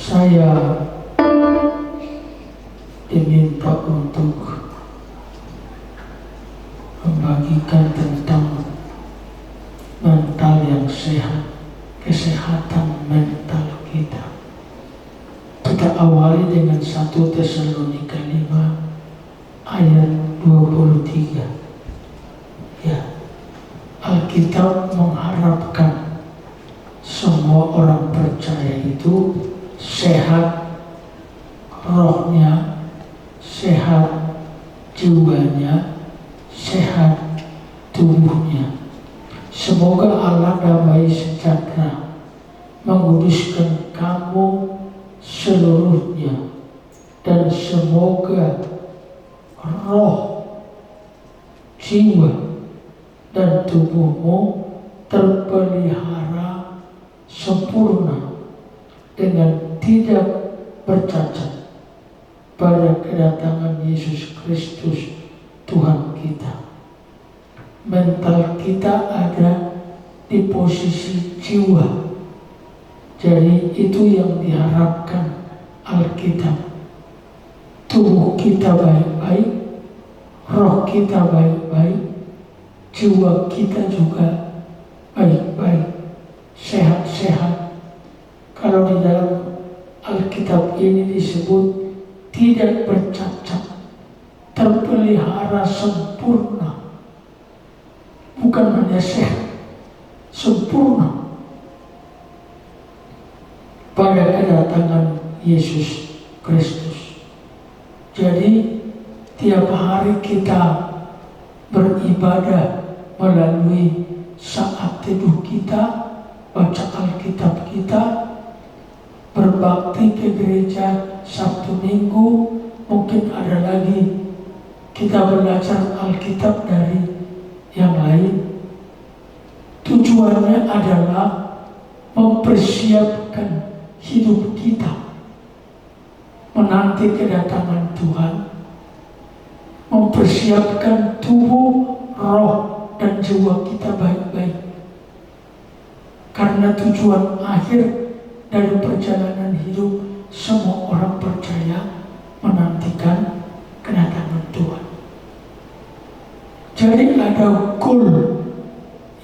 Saya diminta untuk membagikan tentang mental yang sehat, kesehatan mental kita. Kita awali dengan 1 Tesalonika 5 ayat 23. Ya, Alkitab mengharapkan semua orang percaya itu sehat rohnya, sehat jiwanya, sehat tubuhnya. Semoga Allah damai sejahtera menguduskan kamu seluruhnya, dan semoga roh, jiwa, dan tubuhmu terpelihara sempurna dengan tidak bercacat pada kedatangan Yesus Kristus Tuhan kita. Mental kita ada di posisi jiwa. Jadi itu yang diharapkan Alkitab. Tubuh kita baik-baik, roh kita baik-baik, jiwa kita juga baik-baik, sehat-sehat. Kalau di dalam Alkitab ini disebut tidak bercacat, terpelihara sempurna. Bukan hanya sehat, sempurna pada kedatangan Yesus Kristus. Jadi tiap hari kita beribadah melalui saat teduh kita, baca Alkitab kita, berbakti ke gereja Sabtu Minggu, mungkin ada lagi kita belajar Alkitab dari yang lain. Tujuannya adalah mempersiapkan hidup kita menanti kedatangan Tuhan, mempersiapkan tubuh, roh, dan jiwa kita baik-baik. Karena tujuan akhir dari perjalanan hidup semua orang percaya menantikan kedatangan Tuhan. Jadi ada goal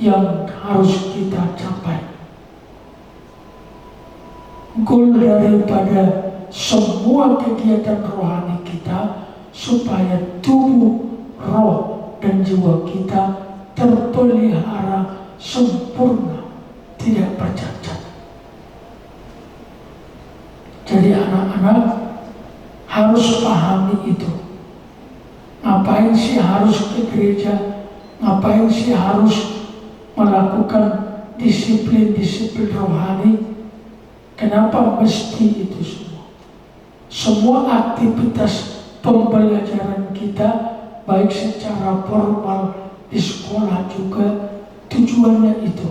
yang harus kita capai. Goal daripada semua kegiatan rohani kita supaya tubuh, roh, dan jiwa kita terpelihara sempurna, tidak bercacat. Jadi anak-anak harus pahami itu. Ngapain sih harus ke gereja? Ngapain sih harus melakukan disiplin-disiplin rohani? Kenapa mesti itu semua? Semua aktivitas pembelajaran kita, baik secara formal di sekolah juga, tujuannya itu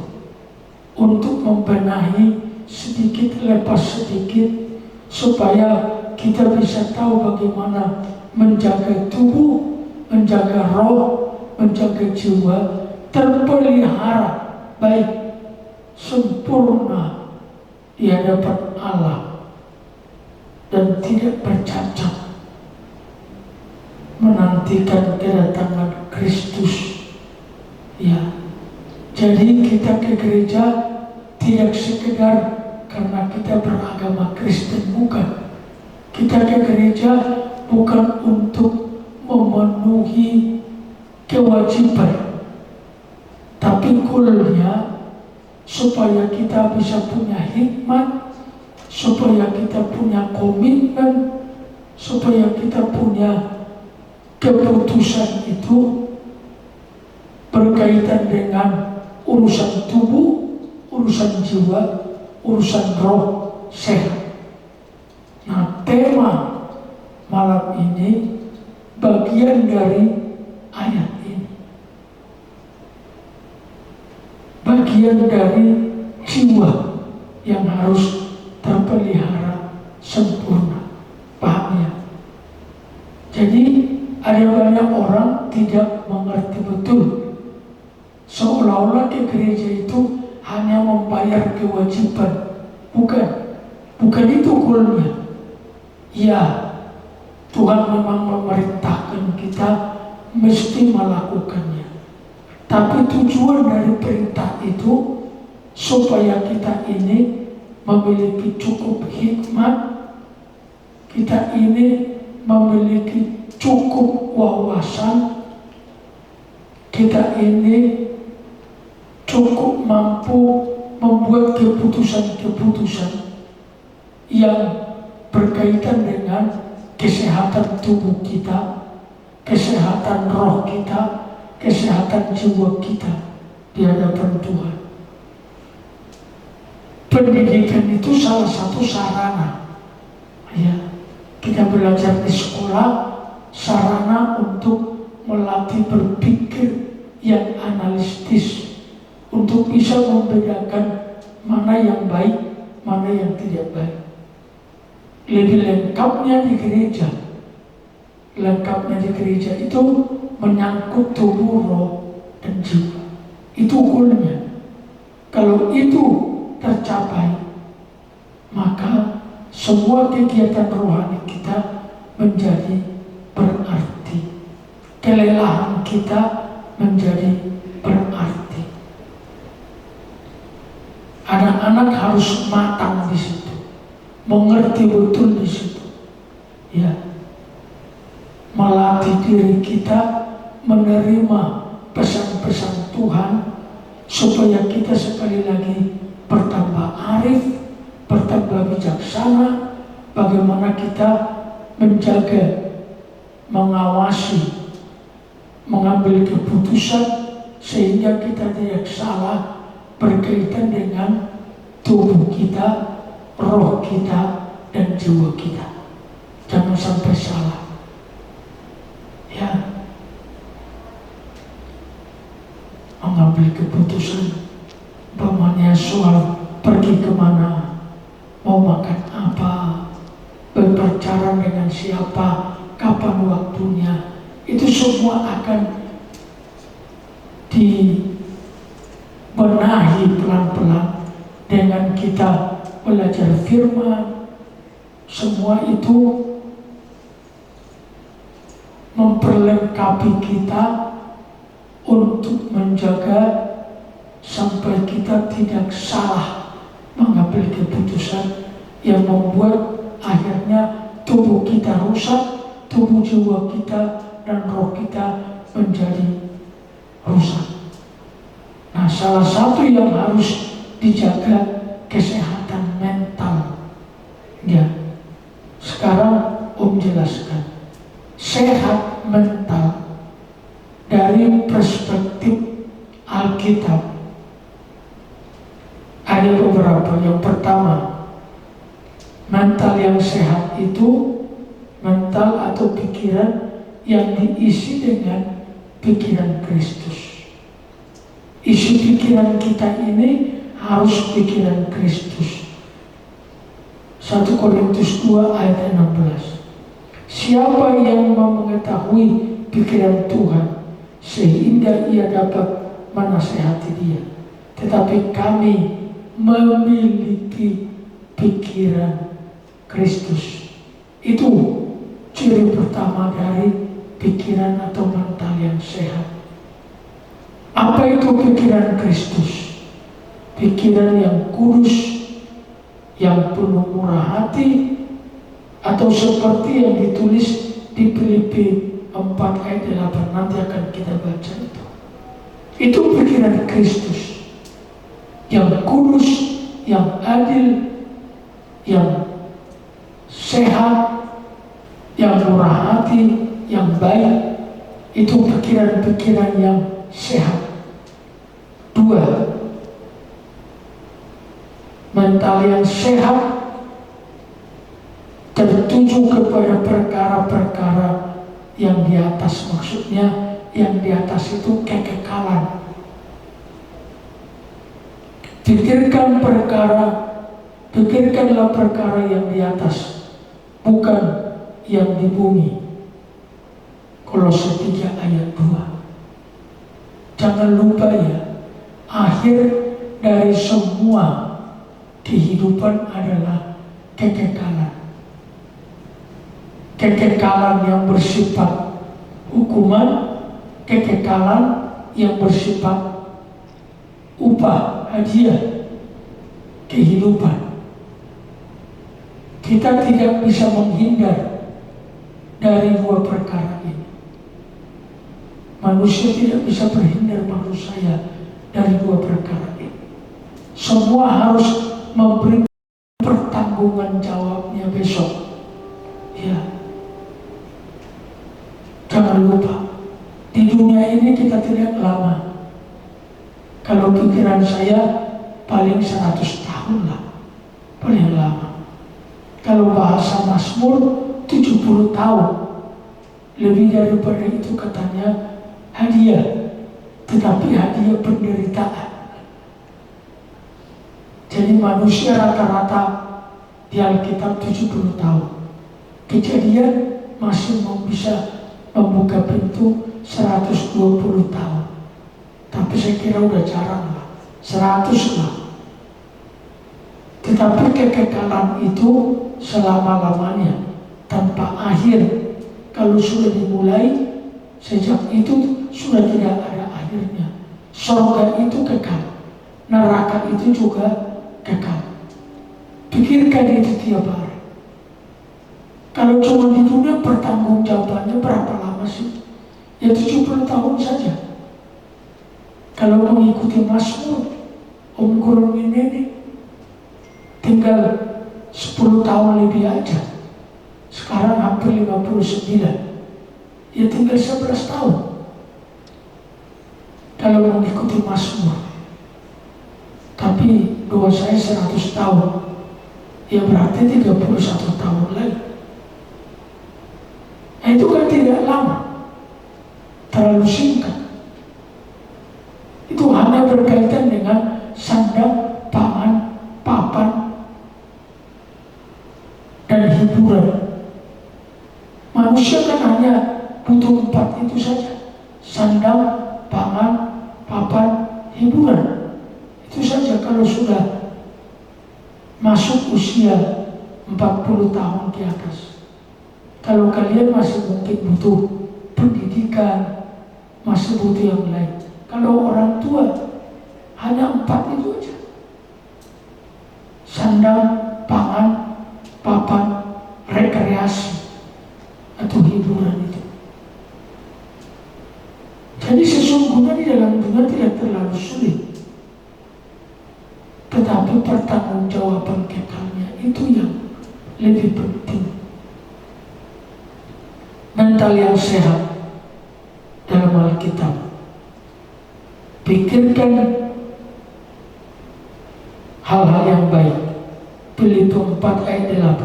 untuk membenahi sedikit lepas sedikit supaya kita bisa tahu bagaimana menjaga tubuh, menjaga roh, menjaga jiwa terpelihara baik, sempurna di hadapan Allah dan tidak bercacat, menantikan kedatangan Kristus. Ya, jadi kita ke gereja tidak sekedar karena kita beragama Kristen, bukan. Kita ke gereja bukan untuk memenuhi kewajiban, tapi goalnya supaya kita bisa punya hikmat, supaya kita punya komitmen, supaya kita punya keputusan itu berkaitan dengan urusan tubuh, urusan jiwa, urusan roh sehat. Nah, tema malam ini bagian dari ayat ini, bagian dari jiwa yang harus terpelihara sempurna. Paham ya? Jadi ada banyak orang tidak mengerti betul, seolah-olah ke gereja itu hanya membayar kewajiban. Bukan, Bukan itu goalnya. Ya, Tuhan memang memerintahkan kita mesti melakukannya. Tapi tujuan dari perintah itu supaya kita ini memiliki cukup hikmat, kita ini memiliki cukup wawasan, kita ini cukup mampu membuat keputusan-keputusan yang berkaitan dengan kesehatan tubuh kita, kesehatan roh kita, kesehatan jiwa kita di hadapan Tuhan. Pendidikan itu salah satu sarana. Ya, kita belajar di sekolah, sarana untuk melatih berpikir yang analitis, untuk bisa membedakan mana yang baik, mana yang tidak baik. Lebih lengkapnya di gereja. Lengkapnya di gereja itu menyangkut tubuh, roh, dan jiwa. Itu goalnya. Kalau itu tercapai, maka semua kegiatan rohani kita menjadi berarti. Kelelahan kita menjadi berarti. Anak-anak harus matang di situ, mengerti betul di situ. Ya, melatih diri kita menerima pesan-pesan Tuhan supaya kita sekali lagi bertambah arif, bertambah bijaksana, bagaimana kita menjaga, mengawasi, mengambil keputusan sehingga kita tidak salah berkaitan dengan tubuh kita, roh kita, dan jiwa kita. Jangan sampai salah. Ya, mengambil keputusan, umpamanya soal pergi kemana, mau makan apa, berpacaran dengan siapa, kapan waktunya, itu semua akan dibenahi pelan-pelan dengan kita belajar firman. Semua itu memperlengkapi kita untuk menjaga sampai kita tidak salah mengambil keputusan yang membuat akhirnya tubuh kita rusak, tubuh jiwa kita dan roh kita menjadi rusak. Nah, salah satu yang harus dijaga kesehatan mental. Ya, sekarang Om jelaskan. Sehat mental dari perspektif Alkitab ada beberapa. Yang pertama, mental yang sehat itu mental atau pikiran yang diisi dengan pikiran Kristus. Isi pikiran kita ini harus pikiran Kristus. 1 Korintus 2 ayat 16. Siapa yang mau mengetahui pikiran Tuhan sehingga ia dapat menasehati dia. Tetapi kami memiliki pikiran Kristus. Itu ciri pertama dari pikiran atau mental yang sehat. Apa itu pikiran Kristus? Pikiran yang kudus, yang penuh murah hati, atau seperti yang ditulis di Filipi 4 ayat 8, nanti akan kita baca itu. Itu pikiran Kristus yang kudus, yang adil, yang sehat, yang murah hati, yang baik. Itu pikiran-pikiran yang sehat. 2, mental yang sehat tertuju kepada perkara-perkara yang di atas. Maksudnya yang di atas itu kekekalan. Pikirkanlah perkara yang di atas, bukan yang di bumi. Kolose 3 ayat 2. Jangan lupa ya, akhir dari semua kehidupan adalah kekekalan. Kekekalan yang bersifat hukuman, kekekalan yang bersifat upah, hadiah, kehidupan. Kita tidak bisa menghindar dari dua perkara ini. Manusia tidak bisa berhindar, maksud saya, dari dua perkara ini. Semua harus memberi pertanggungan jawabnya besok. Ya, jangan lupa, di dunia ini kita tidak lama. Kalau pikiran saya paling 100 tahun lah, paling lama. Kalau bahasa Mazmur 70 tahun. Lebih daripada itu katanya hadiah, tetapi hadiah penderitaan. Jadi manusia rata-rata di Alkitab 70 tahun. Kejadian masih bisa membuka pintu 120 tahun. Tapi saya kira udah jarang lah, 100 lah. Tetapi kekekalan itu selama-lamanya, tanpa akhir. Kalau sudah dimulai, sejak itu sudah tidak ada akhirnya. Surga itu kekal, neraka itu juga kekal. Pikirkan itu tiap hari. Kalau cuma di dunia, pertanggungjawabannya berapa lama sih? Ya 70 tahun saja. Kalau mengikuti Mazmur, Om Guru ini tinggal 10 tahun lebih aja. Sekarang hampir 59. Ya tinggal 11 tahun. Kalau mengikuti Mazmur. Tapi doa saya 100 tahun. Ya berarti 31 tahun lagi. Nah, itu kan tidak lama. Terlalu singkat. Itu hanya berkaitan dengan sandang, pangan, papan, dan hiburan. Manusia kan hanya butuh 4 itu saja. Sandang, pangan, papan, hiburan. Itu saja kalau sudah masuk usia 40 tahun ke atas. Kalau kalian masih mungkin butuh pendidikan, masih butuh yang lain. Kalau orang tua hanya 4 itu aja. Sandang, pangan, papan, rekreasi atau hiburan itu. Jadi sesungguhnya di dalam dunia tidak terlalu sulit, tetapi pertanggungjawaban kekalnya itu yang lebih penting. Mental yang sehat dalam Alkitab, pikirkan hal-hal yang baik. Filipi 4 ayat 8.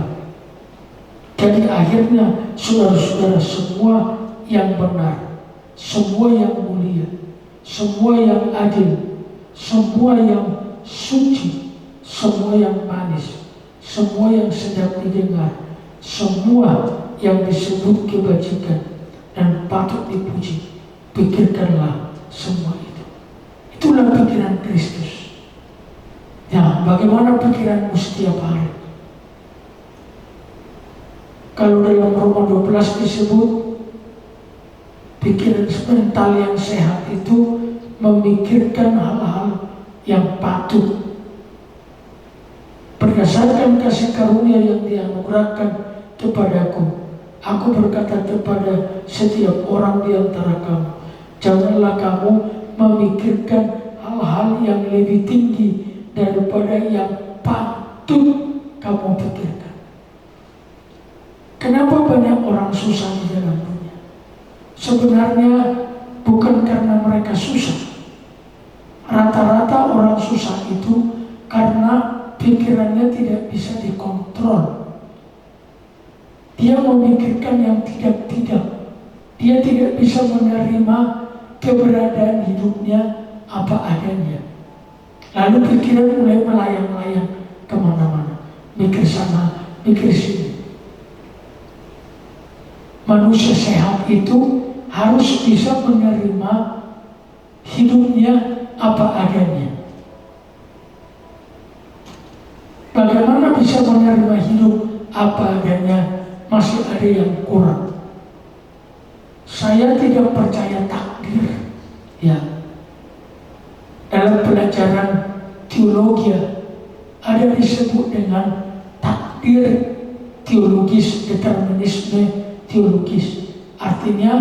Jadi akhirnya saudara-saudara, semua yang benar, semua yang mulia, semua yang adil, semua yang suci, semua yang manis, semua yang sedap didengar, semua yang disebut kebajikan dan patut dipuji, pikirkanlah semua itu. Itulah pikiran Kristus. Ya, bagaimana pikiranmu setiap hari? Kalau dalam Roma 12 disebut pikiran mental yang sehat itu memikirkan hal-hal yang patut berdasarkan kasih karunia yang dianugerahkan kepadaku. Aku berkata kepada setiap orang di antara kamu, janganlah kamu memikirkan hal-hal yang lebih tinggi daripada yang patut kamu pikirkan. Kenapa banyak orang susah di dalam dunia? Sebenarnya bukan karena mereka susah. Rata-rata orang susah itu karena pikirannya tidak bisa dikontrol. Dia memikirkan yang tidak-tidak. Dia tidak bisa menerima keberadaan hidupnya apa adanya. Lalu pikiran mulai melayang-layang kemana-mana. Mikir sana, mikir sini. Manusia sehat itu harus bisa menerima hidupnya apa adanya. Bagaimana bisa menerima hidup apa adanya? Masih ada yang kurang. Saya tidak percaya takdir. Ya, dalam pelajaran teologi ada disebut dengan takdir teologis, determinisme teologis. Artinya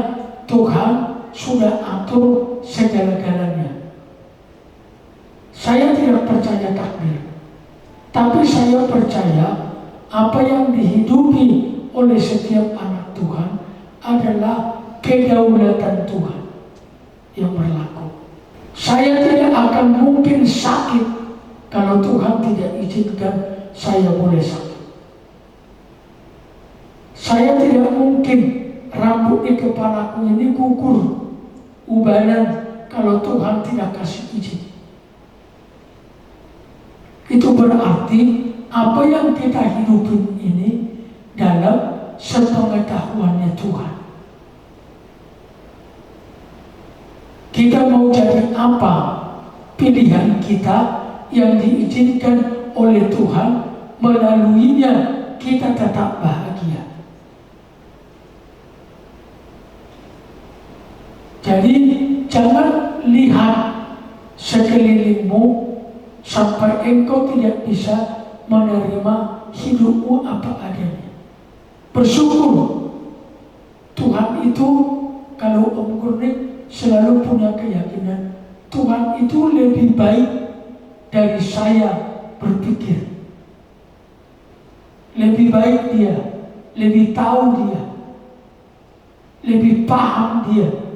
Tuhan sudah atur segala-galanya. Saya tidak percaya takdir, tapi saya percaya apa yang dihidupi oleh setiap anak Tuhan adalah kedaulatan Tuhan yang berlaku. Saya tidak akan mungkin sakit kalau Tuhan tidak izinkan saya boleh sakit. Saya tidak mungkin rambut di kepalaku ini gugur, ubanan, kalau Tuhan tidak kasih izin. Itu berarti apa yang kita hidupin ini dalam sepengetahuannya Tuhan. Kita mau jadi apa? Pilihan kita yang diizinkan oleh Tuhan, melaluinya kita tetap bahagia. Jadi jangan lihat sekelilingmu sampai engkau tidak bisa menerima hidupmu apa adanya. Bersyukur. Tuhan itu, kalau Om Gurnik selalu punya keyakinan, Tuhan itu lebih baik dari saya berpikir. Lebih baik Dia, lebih tahu Dia, lebih paham Dia.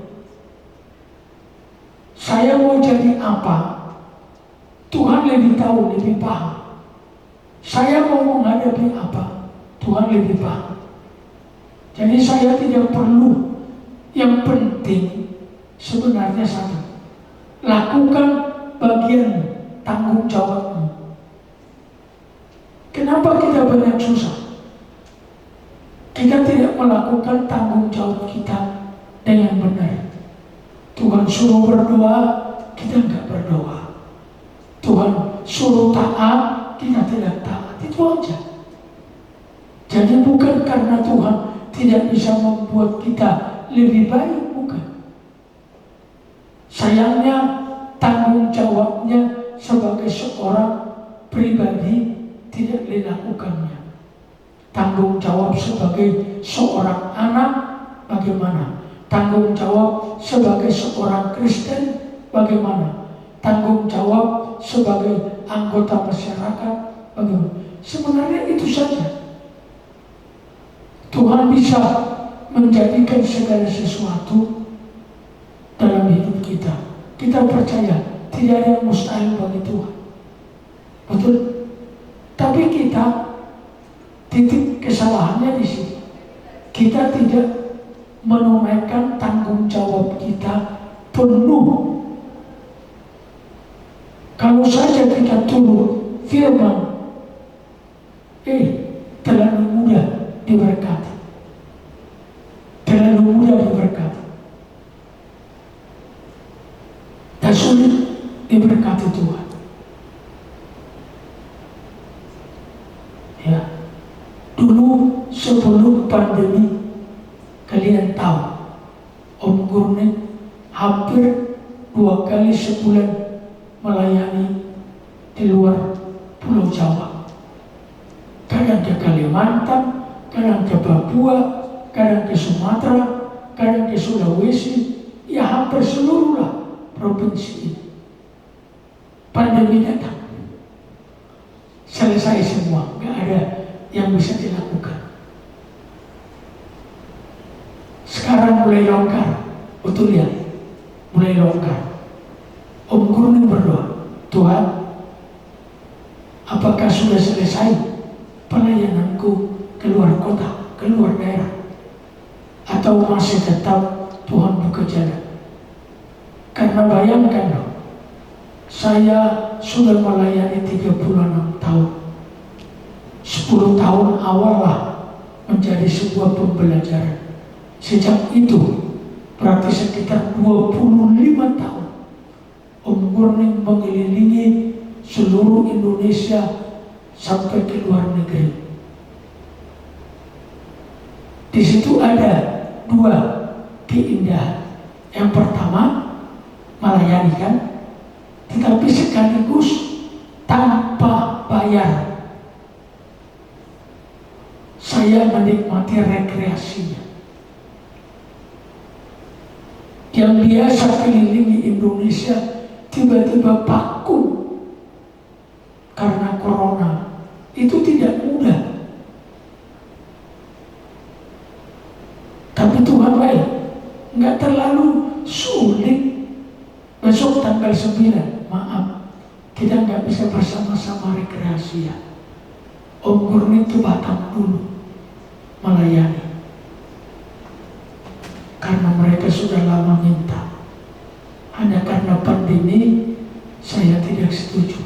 Saya mau jadi apa? Tuhan lebih tahu, lebih paham. Saya mau menghadapi apa? Tuhan lebih paham. Jadi saya tidak perlu. Yang penting sebenarnya satu, lakukan bagian tanggung jawabmu. Kenapa kita banyak susah? Kita tidak melakukan tanggung jawab kita dengan benar. Tuhan suruh berdoa, kita nggak berdoa. Tuhan suruh taat, kita tidak taat. Itu aja. Jadi bukan karena Tuhan tidak bisa membuat kita lebih baik, bukan. Sayangnya tanggung jawabnya sebagai seorang pribadi tidak dilakukannya. Tanggung jawab sebagai seorang anak bagaimana? Tanggung jawab sebagai seorang Kristen bagaimana? Tanggung jawab sebagai anggota masyarakat bagaimana? Sebenarnya itu saja. Tuhan bisa menjadikan segala sesuatu dalam hidup kita. Kita percaya tidak ada yang mustahil bagi Tuhan. Betul? Tapi kita, titik kesalahannya di sini. Kita tidak menunaikan tanggung jawab kita penuh. Kalau saja kita turun firman, terlalu mudah diberkati. Terlalu mudah diberkati. Dan sulit diberkati Tuhan. Ya, dulu sebelum pandemi, kalian tahu, Om Gurnik hampir 2 kali sebulan melayani di luar Pulau Jawa. Kadang ke Kalimantan, kadang ke Papua, kadang ke Sumatera, kadang ke Sulawesi, ya hampir seluruh provinsi ini. Pandemi datang, selesai semua, nggak ada yang bisa dilakukan. Sekarang mulai longgar, betul ya? Mulai longgar. Om Gurnik berdoa, Tuhan, apakah sudah selesai pelayananku keluar kota, keluar daerah, atau masih tetap Tuhan buka jalan? Karena bayangkan dong, saya sudah melayani 36 tahun. 10 tahun awal lah menjadi sebuah pembelajaran. Sejak itu berarti sekitar 25 tahun Om Gurnik mengelilingi seluruh Indonesia sampai ke luar negeri. Di situ ada dua keindahan. Yang pertama, melayani kan, tetapi sekaligus tanpa bayar. Saya menikmati rekreasinya. Yang biasa kelilingi Indonesia tiba-tiba vakum karena corona. Itu tidak mudah. Tapi Tuhan baik, nggak terlalu sulit. Besok tanggal 9, maaf, kita nggak bisa bersama-sama rekreasi ya. Om Gurni ke Batam dulu melayani. Karena mereka sudah lama minta. Hanya karena pandemi saya tidak setuju.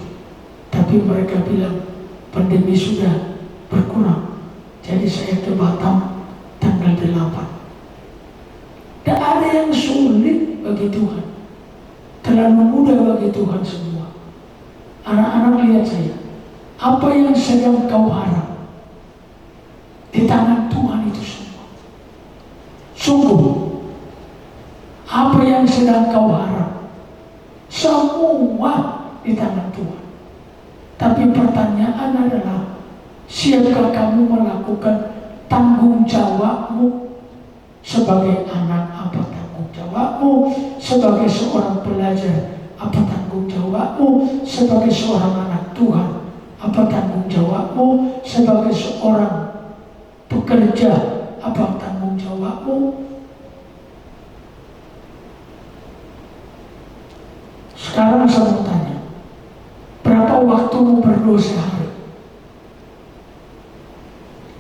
Tapi mereka bilang pandemi sudah berkurang. Jadi saya ke Batam tanggal 8. Tidak ada yang sulit bagi Tuhan. Terlalu mudah bagi Tuhan semua. Anak-anak lihat saya. Apa yang sedang kau harap? Di tangan Tuhan itu semua. Sungguh, apa yang sedang kau harap? Semua di tangan Tuhan. Tapi pertanyaan adalah, siapkah kamu melakukan tanggung jawabmu? Sebagai anak, apa tanggung jawabmu? Sebagai seorang pelajar, apa tanggung jawabmu? Sebagai seorang anak Tuhan, apa tanggung jawabmu? Sebagai seorang pekerja, apa tanggung jawabmu? Sekarang saya mau tanya, berapa waktumu berdoa sehari?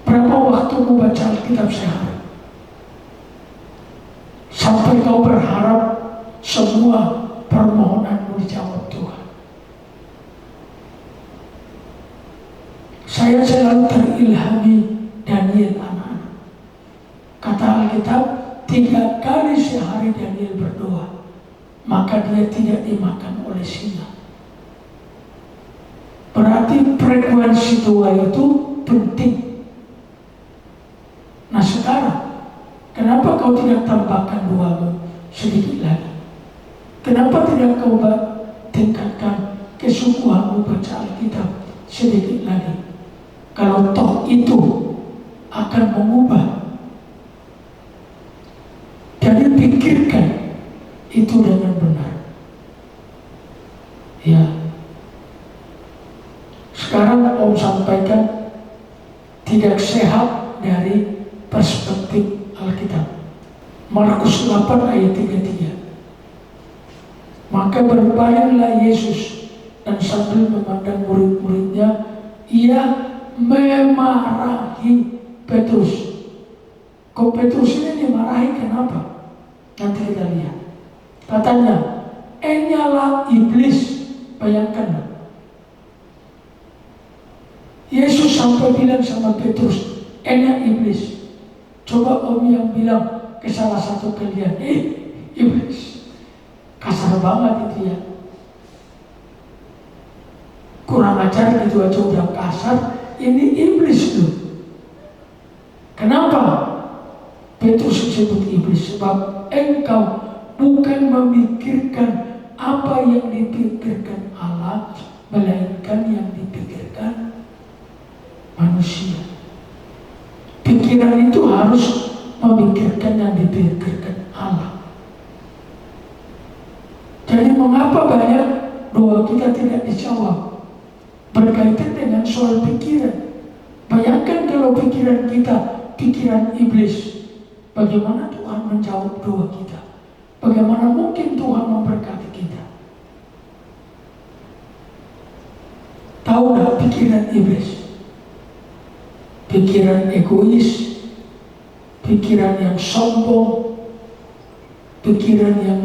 Berapa waktumu baca Alkitab sehari? Sampai kau berharap semua permohonanmu dijawab Tuhan. Saya selalu terilhami Daniel anak-anak. Kata Alkitab, 3 kali sehari Daniel berdoa, maka dia tidak dimakan oleh singa. Berarti frekuensi doa itu penting. Nah sekarang, kenapa kau tidak tambahkan doamu sedikit lagi? Kenapa tidak kau tingkatkan kesungguhanmu baca Alkitab sedikit lagi? Kalau toh itu akan mengubah. Jadi pikirkan itu dengan benar. Ya. Sekarang Om sampaikan tidak sehat dari perspektif Alkitab. Markus 8 ayat 33. Maka berpalinglah Yesus dan sambil memandang murid-muridnya, ia memarahi Petrus. Kok Petrus ini dimarahi kenapa? Nanti kita lihat. Katanya, enyalah iblis. Bayangkan. Yesus sampai bilang sama Petrus, enya iblis. Coba Om yang bilang ke salah satu kalian, iblis. Kasar banget itu ya. Kurang ajar gitu aja udah kasar. Ini iblis tuh. Kenapa Petrus disebut iblis? Sebab engkau bukan memikirkan apa yang dipikirkan Allah, melainkan yang dipikirkan manusia. Pikiran itu harus memikirkan yang dipikirkan Allah. Jadi mengapa banyak doa kita tidak dijawab? Berkaitan dengan soal pikiran. Bayangkan kalau pikiran kita pikiran iblis, bagaimana Tuhan menjawab doa kita? Bagaimana mungkin Tuhan memberkati kita? Tahu nggak pikiran iblis? Pikiran egois, pikiran yang sombong, pikiran yang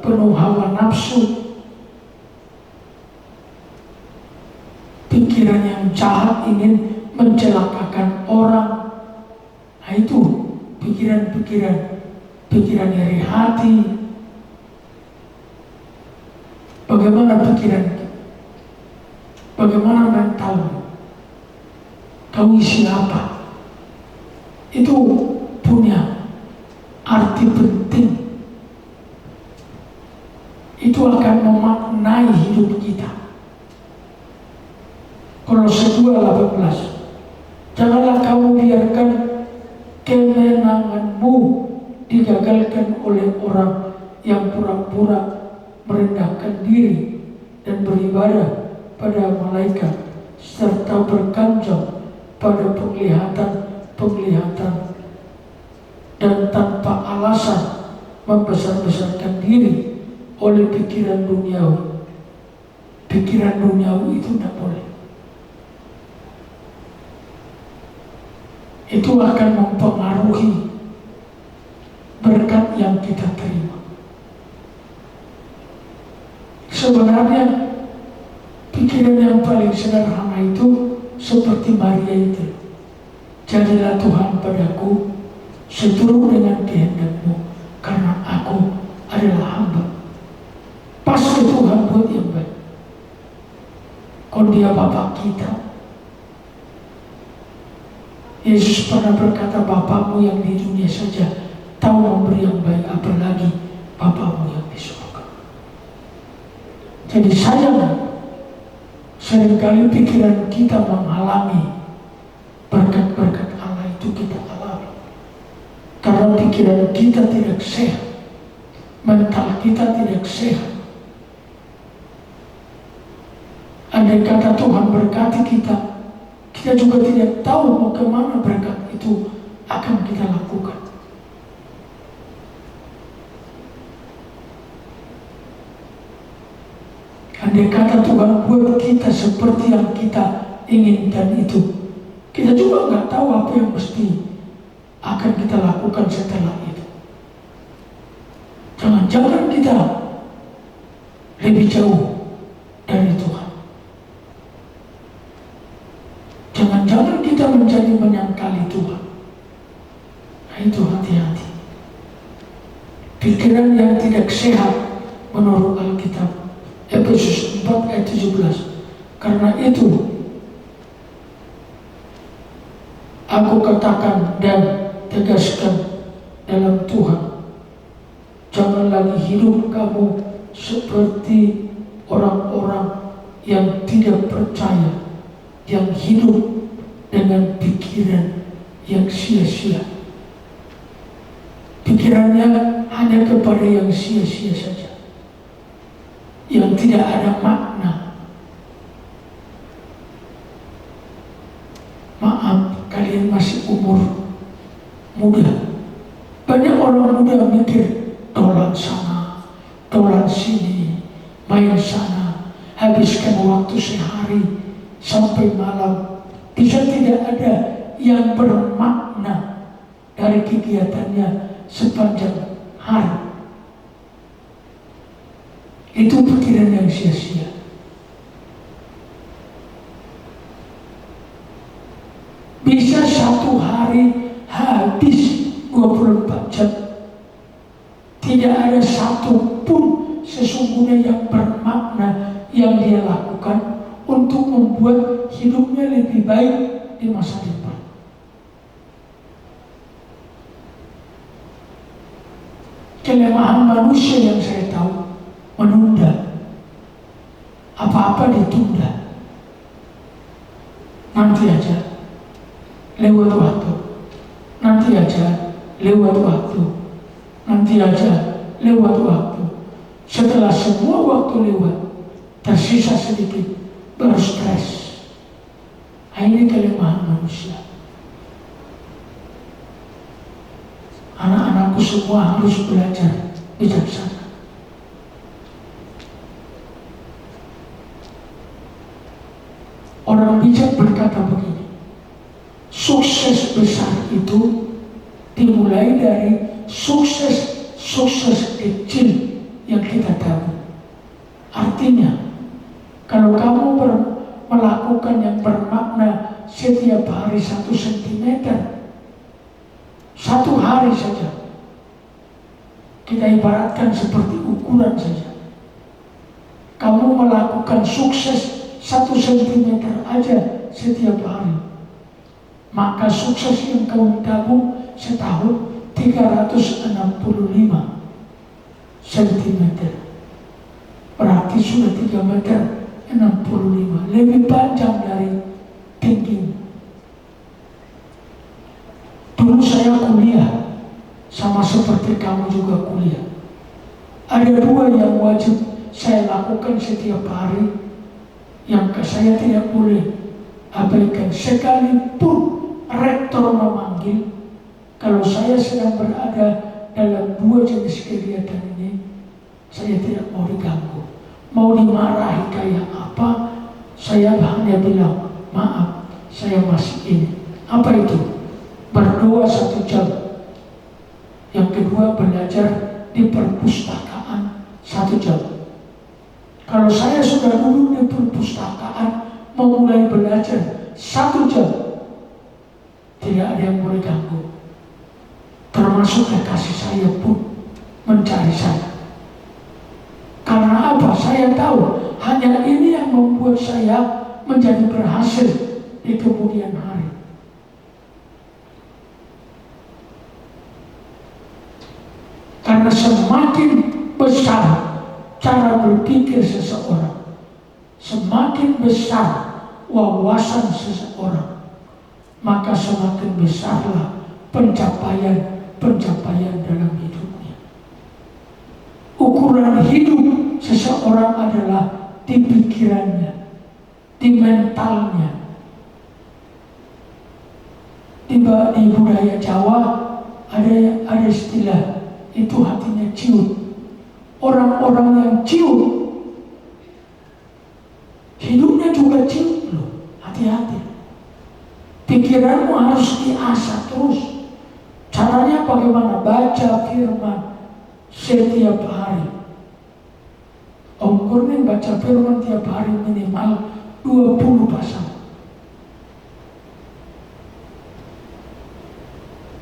penuh hawa nafsu, pikiran yang jahat ingin mencelakakan orang. Nah itu pikiran dari hati. Bagaimana pikiran bagaimana mentalmu, kamu isi apa, itu punya arti penting. Itu akan memaknai hidup kita. Kolose 2:18, janganlah kamu biarkan kemenanganmu digagalkan oleh orang yang pura-pura merendahkan diri dan beribadah pada malaikat serta berganjal pada penglihatan dan tanpa alasan membesar-besarkan diri oleh pikiran duniawi. Pikiran duniawi itu tidak boleh. Itu akan mempengaruhi berkat yang kita terima. Sebenarnya pikiran yang paling sederhana itu seperti Maria itu. Jadilah Tuhan padaku seturut dengan kehendak-Mu, karena aku adalah hamba. Pas ke Tuhan buat yang baik. Kalau Dia Bapa kita, Yesus pernah berkata, Bapamu yang di dunia saja tahu memberi yang baik, apalagi Bapamu yang di surga. Jadi sayang, seringkali pikiran kita menghalangi berkat-berkat Allah itu kita alami. Karena pikiran kita tidak sehat, mental kita tidak sehat. Andai kata Tuhan berkati kita, kita juga tidak tahu mau kemana berkat itu akan kita lakukan. Andai kata Tuhan buat kita seperti yang kita inginkan itu, kita juga nggak tahu apa yang mesti akan kita lakukan setelah itu. Jangan-jangan kita lebih jauh dari Tuhan. Jangan-jangan kita menjadi menyangkali Tuhan. Nah itu hati-hati. Pikiran yang tidak sehat menurut Alkitab, Efesus 4:17. Karena itu aku katakan dan tegaskan dalam Tuhan, jangan lagi hidup kamu seperti orang-orang yang tidak percaya, yang hidup dengan pikiran yang sia-sia. Pikirannya hanya kepada yang sia-sia saja, yang tidak ada makna. Maaf, kalian masih umur muda. Banyak orang muda mikir dolan sana, dolan sini, main sana, habiskan waktu sehari sampai malam. Bisa tidak ada yang bermakna dari kegiatannya sepanjang hari. Itu pikiran yang sia-sia. Bisa satu hari habis 24 jam, tidak ada satu pun sesungguhnya yang bermakna yang dia lakukan untuk membuat hidupnya lebih baik di masa depan. Kelemahan manusia yang saya tahu, menunda. Apa-apa ditunda. Nanti aja, lewat waktu. Nanti aja, lewat waktu. Nanti aja, lewat waktu. Setelah semua waktu lewat, tersisa sedikit, baru stres. Ini kelemahan manusia. Anak-anakku semua harus belajar bijaksana. Orang bijak berkata begini, sukses besar itu dimulai dari sukses kecil yang kita tahu. Artinya, kalau kamu melakukan yang bermakna setiap hari 1 sentimeter, 1 hari saja, kita ibaratkan seperti ukuran saja. Kamu melakukan sukses 1 sentimeter aja setiap hari, maka sukses yang kau tabung setahun 365 sentimeter. Berarti sudah 3 meter 65, lebih panjang dari tinggi. Dulu saya kuliah, sama seperti kamu juga kuliah. Ada 2 yang wajib saya lakukan setiap hari, yang saya tidak boleh abaikan. Sekalipun rektor memanggil, kalau saya sedang berada dalam 2 jenis kegiatan ini, saya tidak mau diganggu. Mau dimarahi kayak apa, saya hanya bilang, maaf, saya masih ini. Apa itu? Berdoa 1 jam. Yang kedua, belajar di perpustakaan 1 jam. Kalau saya sudah duduk di perpustakaan, mau mulai belajar 1 jam, tidak ada yang boleh ganggu. Termasuk kekasih saya pun mencari saya. Karena apa? Saya tahu hanya ini yang membuat saya menjadi berhasil di kemudian hari. Karena semakin besar cara berpikir seseorang, semakin besar wawasan seseorang, maka semakin besarlah pencapaian dalam hidupnya. Ukuran hidup seseorang adalah di pikirannya, di mentalnya. Di budaya Jawa ada istilah, itu hatinya ciut. Orang-orang yang ciut, hidupnya juga ciut loh. Hati-hati. Pikiranmu harus diasah terus. Caranya bagaimana? Baca firman setiap hari. Om Kurnin baca firman tiap hari minimal 20 pasal.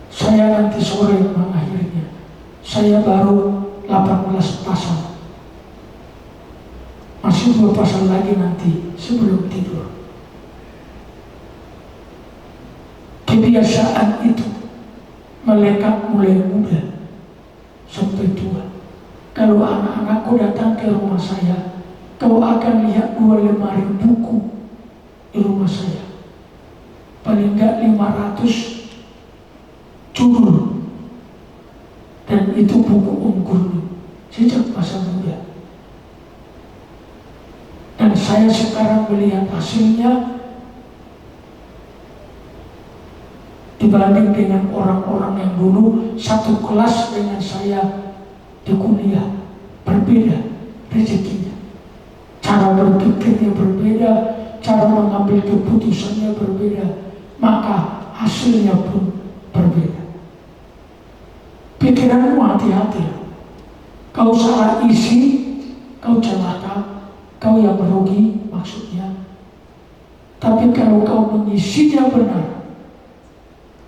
Saya nanti sore mengakhirinya. Saya baru 18 pasal. Masih 2 pasal lagi nanti sebelum tidur. Kebiasaan itu melekat mulai muda sampai tua. Kalau anak-anakku datang ke rumah saya, kau akan lihat 2 lemari buku di rumah saya. Paling enggak 500 judul. Dan itu buku unggul sejak masa muda. Dan saya sekarang melihat hasilnya dibanding dengan orang-orang yang dulu satu kelas dengan saya di kuliah. Berbeda rezekinya, cara berpikirnya berbeda, cara mengambil keputusannya berbeda, maka hasilnya pun berbeda. Pikiranmu hati-hati. Kau salah isi, kau celaka, kau yang merugi maksudnya. Tapi kalau kau mengisinya benar,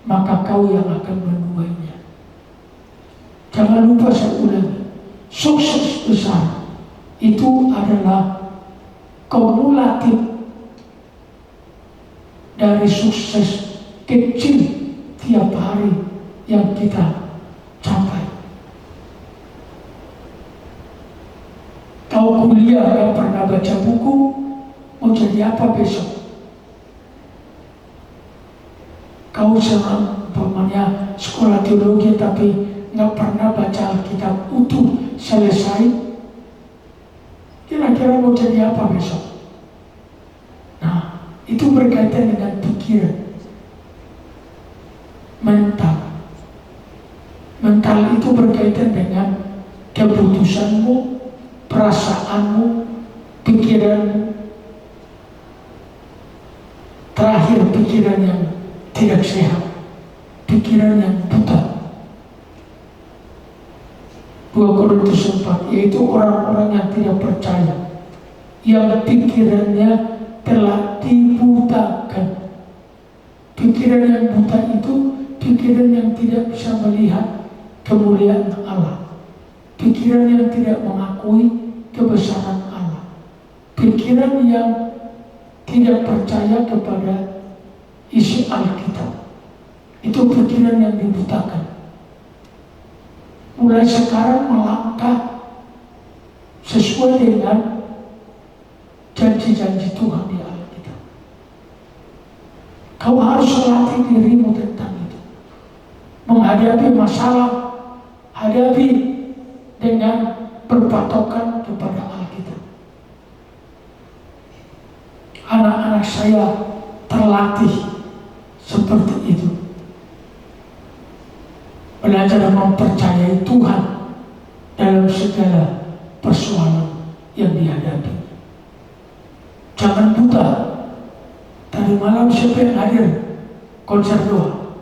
maka kau yang akan menuainya. Jangan lupa saya ulangi, sukses besar itu adalah kumulatif dari sukses kecil tiap hari yang kita capai. Kau kuliah yang pernah baca buku, mau jadi apa besok? Kau senang umpamanya sekolah teologi tapi nggak pernah baca Alkitab utuh selesai, kira-kira mau jadi apa besok? Nah, itu berkaitan dengan pikiran, mental. Mental itu berkaitan dengan keputusanmu, perasaanmu, pikiranmu. Terakhir, pikiran yang tidak sehat, pikiran yang buta. 2 Korintus 4, yaitu orang-orang yang tidak percaya, yang pikirannya telah dibutakan. Pikiran yang buta itu pikiran yang tidak bisa melihat kemuliaan Allah, pikiran yang tidak mengakui kebesaran Allah, pikiran yang tidak percaya kepada isi Alkitab. Itu pikiran yang dibutakan. Mulai sekarang melangkah sesuai dengan janji-janji Tuhan di Alkitab. Kau harus melatih dirimu tentang itu. Menghadapi masalah, hadapi dengan berpatokan kepada Alkitab. Anak-anak saya terlatih seperti itu. Belajar mempercayai Tuhan dalam segala persoalan yang dihadapi. Jangan buta. Tadi malam siapa yang hadir konser doa?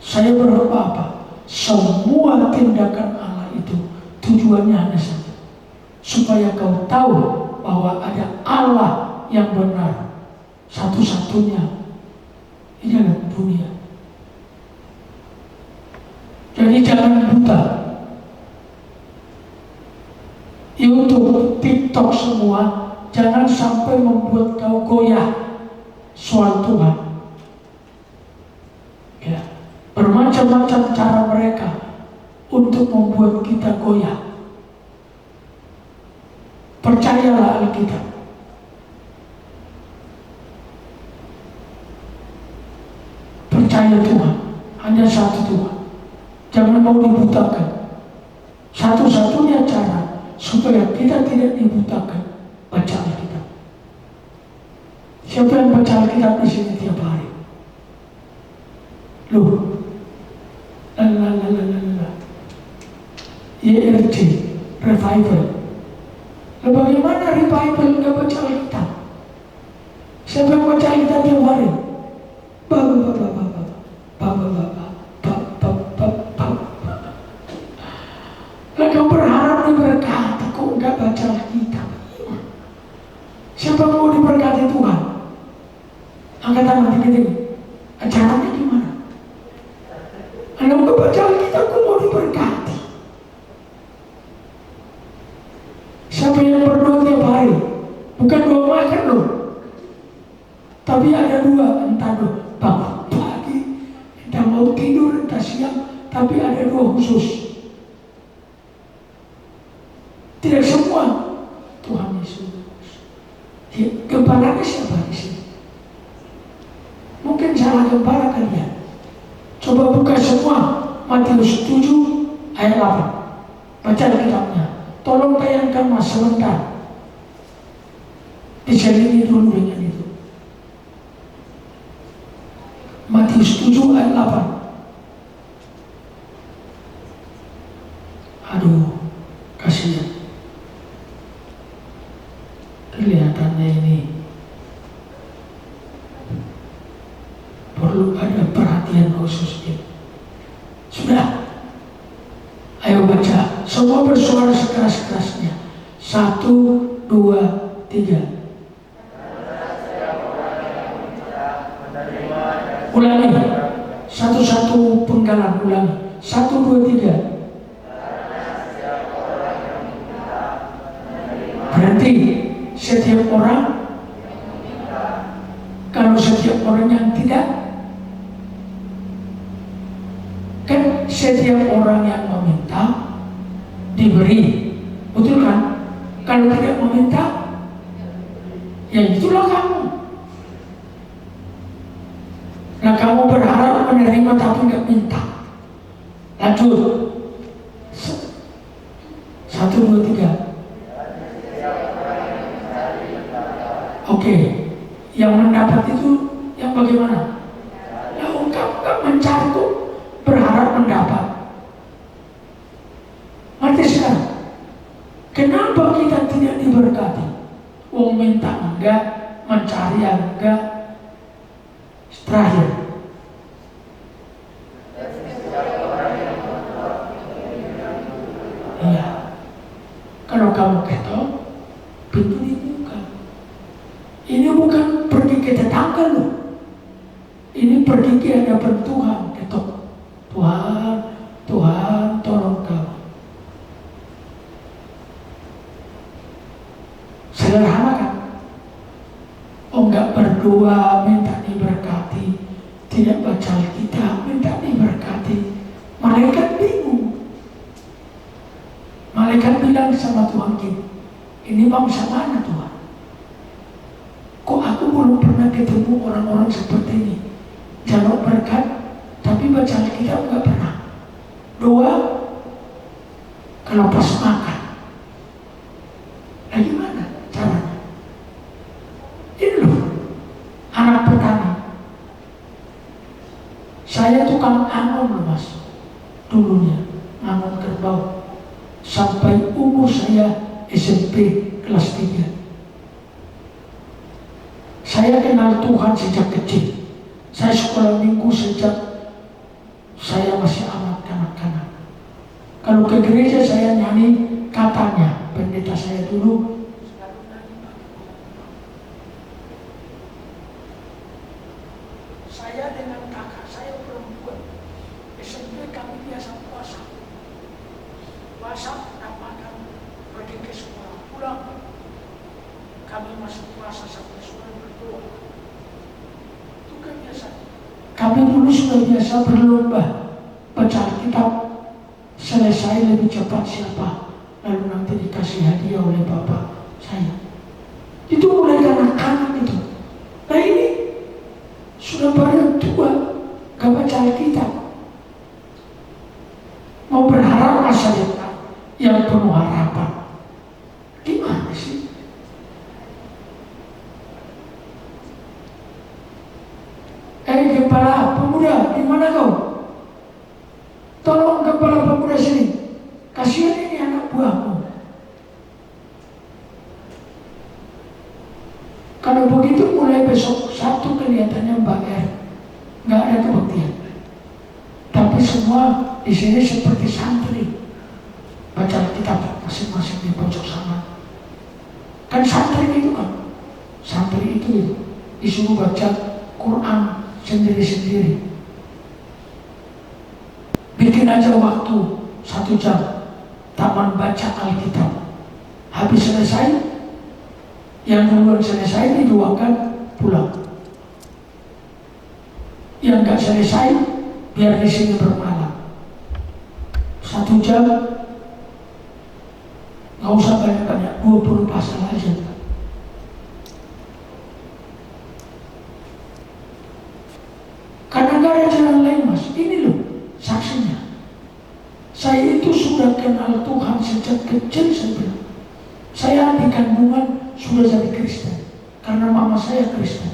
Saya berdoa apa? Semua tindakan Allah itu tujuannya hanya satu, supaya kau tahu bahwa ada Allah yang benar, satu-satunya di dalam dunia. Jadi jangan buta. YouTube, TikTok semua jangan sampai membuat kau goyah soal Tuhan. Ya, bermacam-macam cara mereka untuk membuat kita goyah. Percayalah Alkitab. Percaya Tuhan, hanya satu Tuhan. Jangan mau dibutakan. Satu-satunya cara supaya kita tidak dibutakan, baca Alkitab. Siapa yang baca Alkitab di sini tiap hari? Loh, YRC, Revival. Loh, bagaimana Revival nggak baca Alkitab? Siapa yang baca Alkitab tiap hari? Kau berharap diberkati, kok enggak baca Alkitab? Siapa mau diberkati Tuhan? Angkat tangan tinggi-tinggi. Acaranya gimana? Anda enggak baca Alkitab, kok mau diberkati? Siapa yang berdoa tiap hari? Bukan doa makan loh. Tapi ada dua, entah doa bangun pagi, entah mau tidur, entah siang, tapi ada dua khusus. Tidak semua. Tuhan Yesus. Gembalanya siapa di sini? Mungkin salah gembala kalian. Coba buka semua Matius 7 ayat 8. Baca Alkitabnya. Tolong tayangkan mas sebentar. Diselingi dulu dengan itu. Matius 7 ayat 8. Aduh, kasihan. Kelihatannya ini perlu ada perhatian khusus ini. Sudah, ayo baca. Semua bersuara sekeras-kerasnya. 1, 2, 3. Ulangi. Satu-satu penggalan ulangi. 1, 2, 3. Berarti setiap orang, kalau setiap orang yang tidak, kan setiap orang yang meminta diberi, betul kan? Kalau tidak meminta, ya itulah kamu. Nah, kamu berharap menerima tapi nggak minta. Lanjut. 1, 2, 3. Oke, yang mendapat itu yang bagaimana? Ya, engkau mencari kok, berharap mendapat. Mati sekarang. Kenapa kita tidak diberkati? Wong minta enggak, mencari enggak. Terakhir. Iya. Kalau kamu ketok, pintu dibuka. Ini bukan pergi ke tetangga loh. Ini pergi ke hadapan Tuhan, ketok. Tuhan, Tuhan, tolong kami. Sederhana tidak baca Alkitab, minta diberkati. Malaikat bingung. Malaikat bilang sama Tuhan gini, ini bangsa mana Tuhan? Kok aku belum pernah ketemu orang-orang seperti ini? Jalur berkat, tapi baca Alkitab nggak pernah. Doa, kalau pas makan. Nah gimana caranya? Ini loh, anak petani. Saya tukang angon loh mas, dulunya angon kerbau. Sampai umur saya SMP kelas 3. Saya kenal Tuhan sejak kecil. Saya sekolah minggu sejak saya masih amat kanak-kanak. Kalau ke gereja saya nyanyi, katanya pendeta saya dulu, saya dengan kakak saya perempuan SMP kami biasa puasa. Puasa makan, pergi ke sekolah, pulang kami masuk puasa sampai sore berdoa. Itu kan biasa. Kami dulu sudah biasa berlomba baca Alkitab, selesai lebih cepat siapa, lalu nanti dikasih hadiah oleh bapak saya. Itu mulai kanak-kanak itu. Nah ini sudah pada tua, gak baca Alkitab, mau berharap masa depan yang penuh harapan. Gimana sih? Kepala pemuda, di mana kau? Tolong kepala pemuda sini. Kasihan ini anak buahmu. Kalau begitu mulai besok satu kelihatannya Mbak R, nggak ada kebaktian. Tapi semua di sini seperti santri. Baca Alkitab masing-masing di pojok sana. Kan santri itu kan, santri itu disuruh baca Quran sendiri-sendiri. Bikin aja waktu 1 jam taman baca Alkitab. Habis selesai, yang duluan selesai didoakan pulang. Yang nggak selesai biar di sini bermalam. 1 jam. Nggak usah banyak-banyak, 20 pasal aja. Karena nggak ada jalan lain mas. Ini loh saksinya. Saya itu sudah kenal Tuhan sejak kecil sebenarnya. Saya di kandungan sudah jadi Kristen karena mama saya Kristen.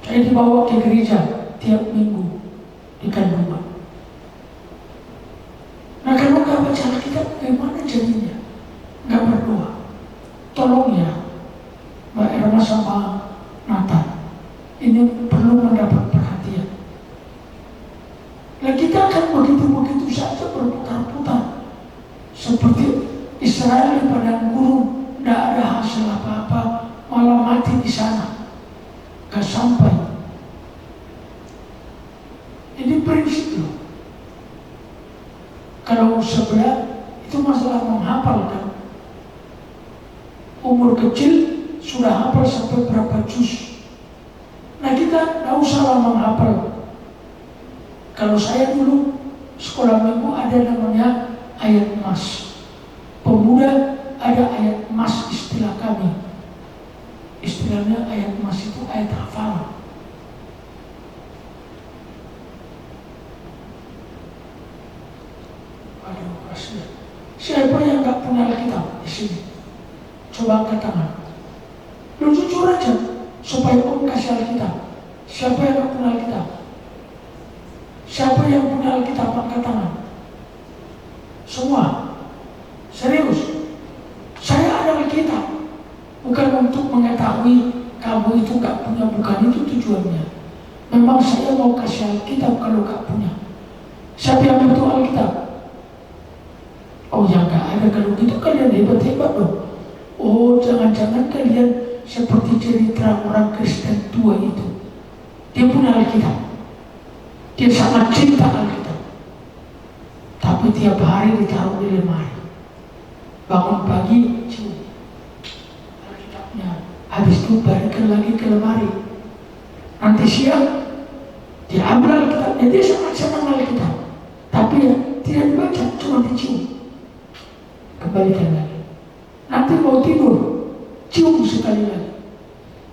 Saya dibawa ke gereja tiap minggu di kandungan. Nah kalau nggak baca Alkitab bagaimana jadinya? Nggak berdoa. Tolong ya Mbak Irma sama Nathan, ini perlu mendapat perhatian. Nah kita akan begitu-begitu saja berputar-putar seperti Israel di padang gurun, tidak ada hasil apa-apa, malah mati di sana, gak sampai. Ini prinsip loh. Kalau sebelah itu masalah menghafal kan. Umur kecil sudah hafal sampai berapa juz. Nah kita tidak usah menghafal. Kalau saya dulu sekolah minggu ada namanya ayat mas. Pemuda ada ayat mas istilah kami. Istilahnya ayat mas itu ayat hafalan. Aduh kasihan. Siapa yang nggak punya Alkitab di sini? Coba angkat tangan. Lu jujur aja supaya Om kasih Alkitab. Siapa yang nggak punya Alkitab? Siapa yang punya Alkitab angkat tangan? Semua. Serius. Saya ada Alkitab. Bukan untuk mengetahui kamu itu nggak punya, bukan itu tujuannya. Memang saya mau kasih Alkitab kalau nggak punya. Siapa yang butuh Alkitab? Oh ya nggak ada. Kalau gitu kalian hebat-hebat dong. Oh jangan-jangan kalian seperti cerita orang Kristen tua itu. Dia punya Alkitab. Dia sangat cinta Alkitab. Tapi tiap hari ditaruh di lemari. Bangun pagi, cium Alkitabnya. Habis itu balikan lagi ke lemari. Nanti siang Dia ambil Alkitabnya, dia sangat senang Alkitab, tapi ya tidak dibaca, cuma dicium. Kembalikan lagi. Nanti mau tidur, cium sekali lagi.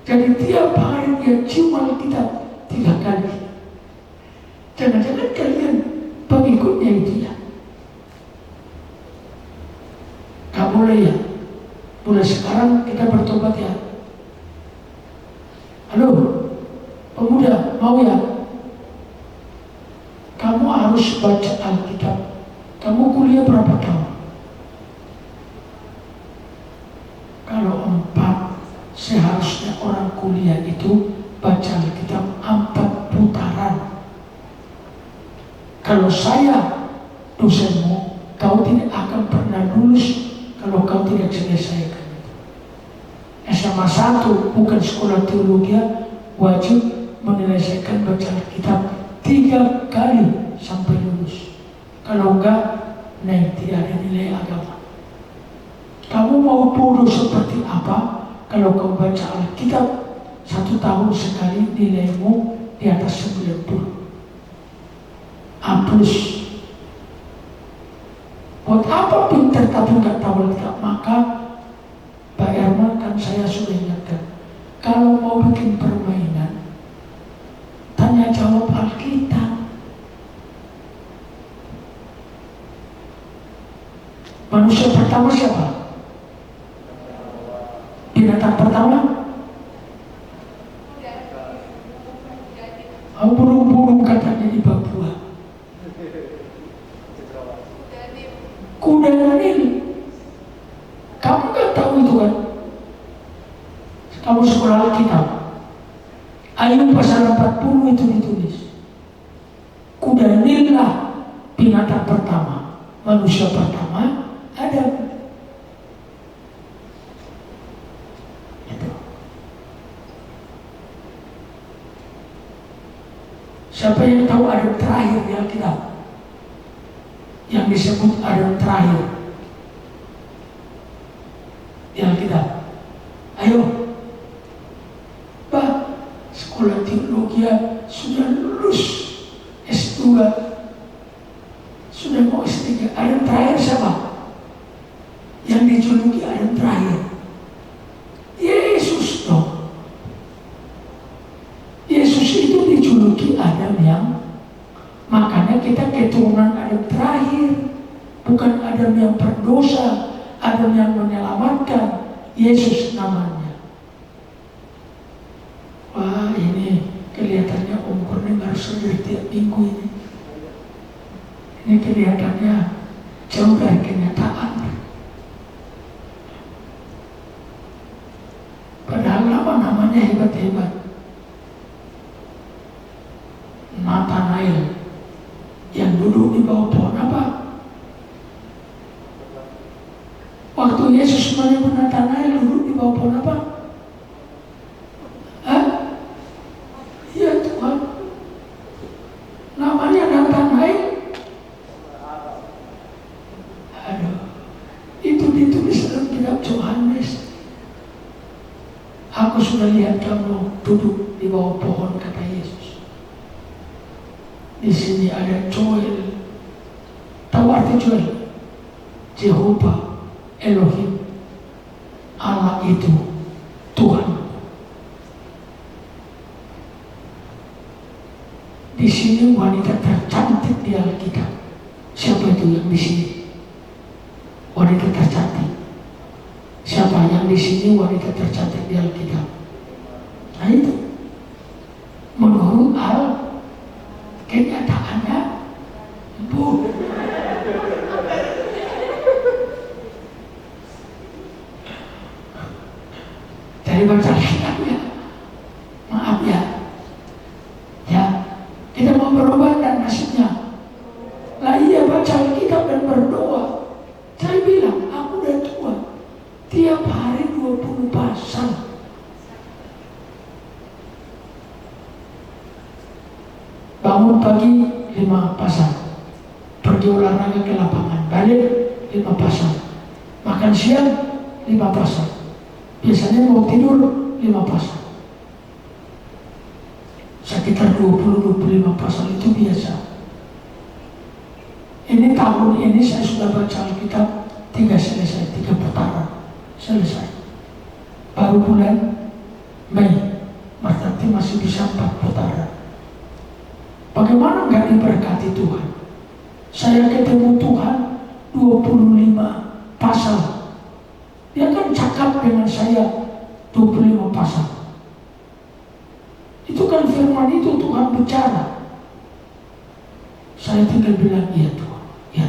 Jadi tiap hari dia cium Alkitab 3 kali. Jangan-jangan kalian pengikutnya itu ya. Gak boleh ya. Mulai sekarang kita bertobat ya. Halo, pemuda, mau ya? Kamu harus baca Alkitab. Kamu kuliah berapa tahun? Kalau 4, seharusnya orang kuliah itu baca Alkitab 4 putaran. Kalau saya dosenmu, kau tidak akan pernah lulus kalau kau tidak selesaikan itu. SMA 1 bukan sekolah teologi, wajib menyelesaikan baca Alkitab 3 kali sampai lulus. Kalau enggak, naik tidak ada nilai agama. Kamu mau bodoh seperti apa kalau kau baca Alkitab 1 tahun sekali nilaimu di atas 90 A+. Buat apa pintar tapi nggak tahu Alkitab? Maka Pak Herman kan saya sudah ingatkan, kalau mau bikin permainan, tanya jawab Alkitab. Manusia pertama siapa? Binatang pertama? Burung-burung katanya di Papua. Kuda Nil. Kamu nggak tahu itu kan? Kamu sekolah Alkitab. Ayub pasal 40 itu ditulis. Kuda Nil lah binatang pertama, manusia pertama, Adam. Itu. Siapa yang tahu Adam terakhir di Alkitab? Yang disebut Adam terakhir di Alkitab. Ayo, Pak, sekolah teologi sudah lulus S2, sudah mau S3. Adam terakhir siapa? Yang dijuluki Adam terakhir, Yesus dong. Yesus itu dijuluki Adam yang, makanya kita keturunan Adam terakhir, bukan Adam yang berdosa, Adam yang menyelamatkan. Yesus namanya. Wah, ini kelihatannya Om Kurning harus hadir tiap minggu ini. Ini kelihatannya jauh dari kenyataan. Padahal nama-namanya hebat-hebat. Nathanael yang duduk di bawah pohon apa? Waktu Yesus menyebut Nathanael duduk di bawah pohon apa? Hah? Ya Tuhan, namanya Nathanael. Aduh, itu ditulis dalam kitab Yohanes. Aku sudah lihat kamu duduk di bawah pohon, kata Yesus. Di sini ada Joel. Tahu arti Joel? Jehovah, Elohim, Allah itu Tuhan. Di sini wanita tercantik di Alkitab. Siapa itu yang di sini? Wanita tercantik. Siapa yang di sini wanita tercantik di Alkitab? Nah itu. Menurut kenyataannya, Bu. Dari baca Alkitabnya, maaf ya, kita mau berubah dan nasibnya. Lah iya, baca Alkitab dan berdoa. Saya bilang, aku udah tua, tiap hari 20 pasal. Bangun pagi 5 pasal, pergi olahraga ke lapangan, balik 5 pasal, makan siang 5 pasal, biasanya mau tidur 5 pasal. sekitar 20-25 pasal itu biasa. Ini tahun ini saya sudah baca Alkitab 3 putaran selesai. Baru bulan Mei, berarti masih bisa 4 putaran. Bagaimana nggak diberkati Tuhan? Saya ketemu Tuhan 25 pasal. Dia kan cakap dengan saya 25 pasal. Itu kan firman itu Tuhan bicara. Saya tinggal bilang, iya Tuhan, ya.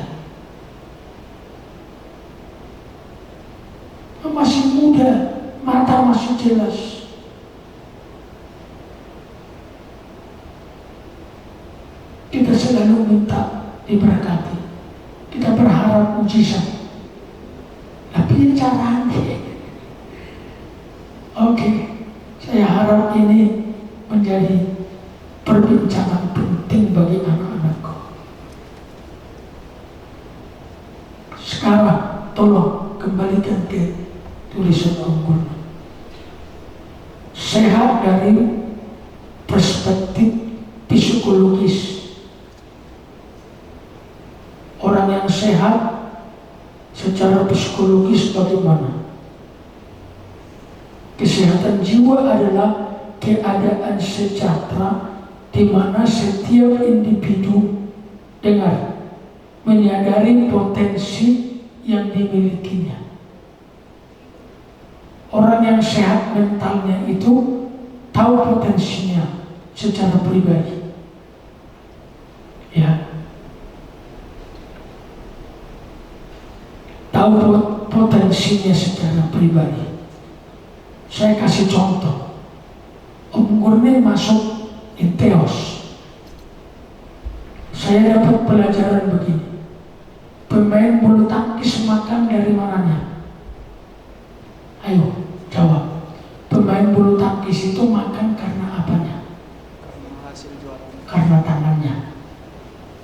Masih muda, mata masih jelas. Kita selalu minta diberkati. Kita berharap mujizat. Tapi caranya. Oke, saya harap ini menjadi perbincangan penting bagi anak-anakku. Sekarang tolong kembalikan ke tulisan unggul. Sehat dari perspektif psikologis. Orang yang sehat secara psikologis bagaimana? Kesehatan jiwa adalah keadaan sejahtera di mana setiap individu menyadari potensi yang dimilikinya. Orang yang sehat mentalnya itu tahu potensinya secara pribadi. Ya. Tahu potensinya secara pribadi. Saya kasih contoh. Om Gurne masuk Inteos. Saya dapat pelajaran begini. Pemain bulu tangkis makan dari mananya? Ayo, jawab. Pemain bulu tangkis itu makan karena apanya? Karena tangannya.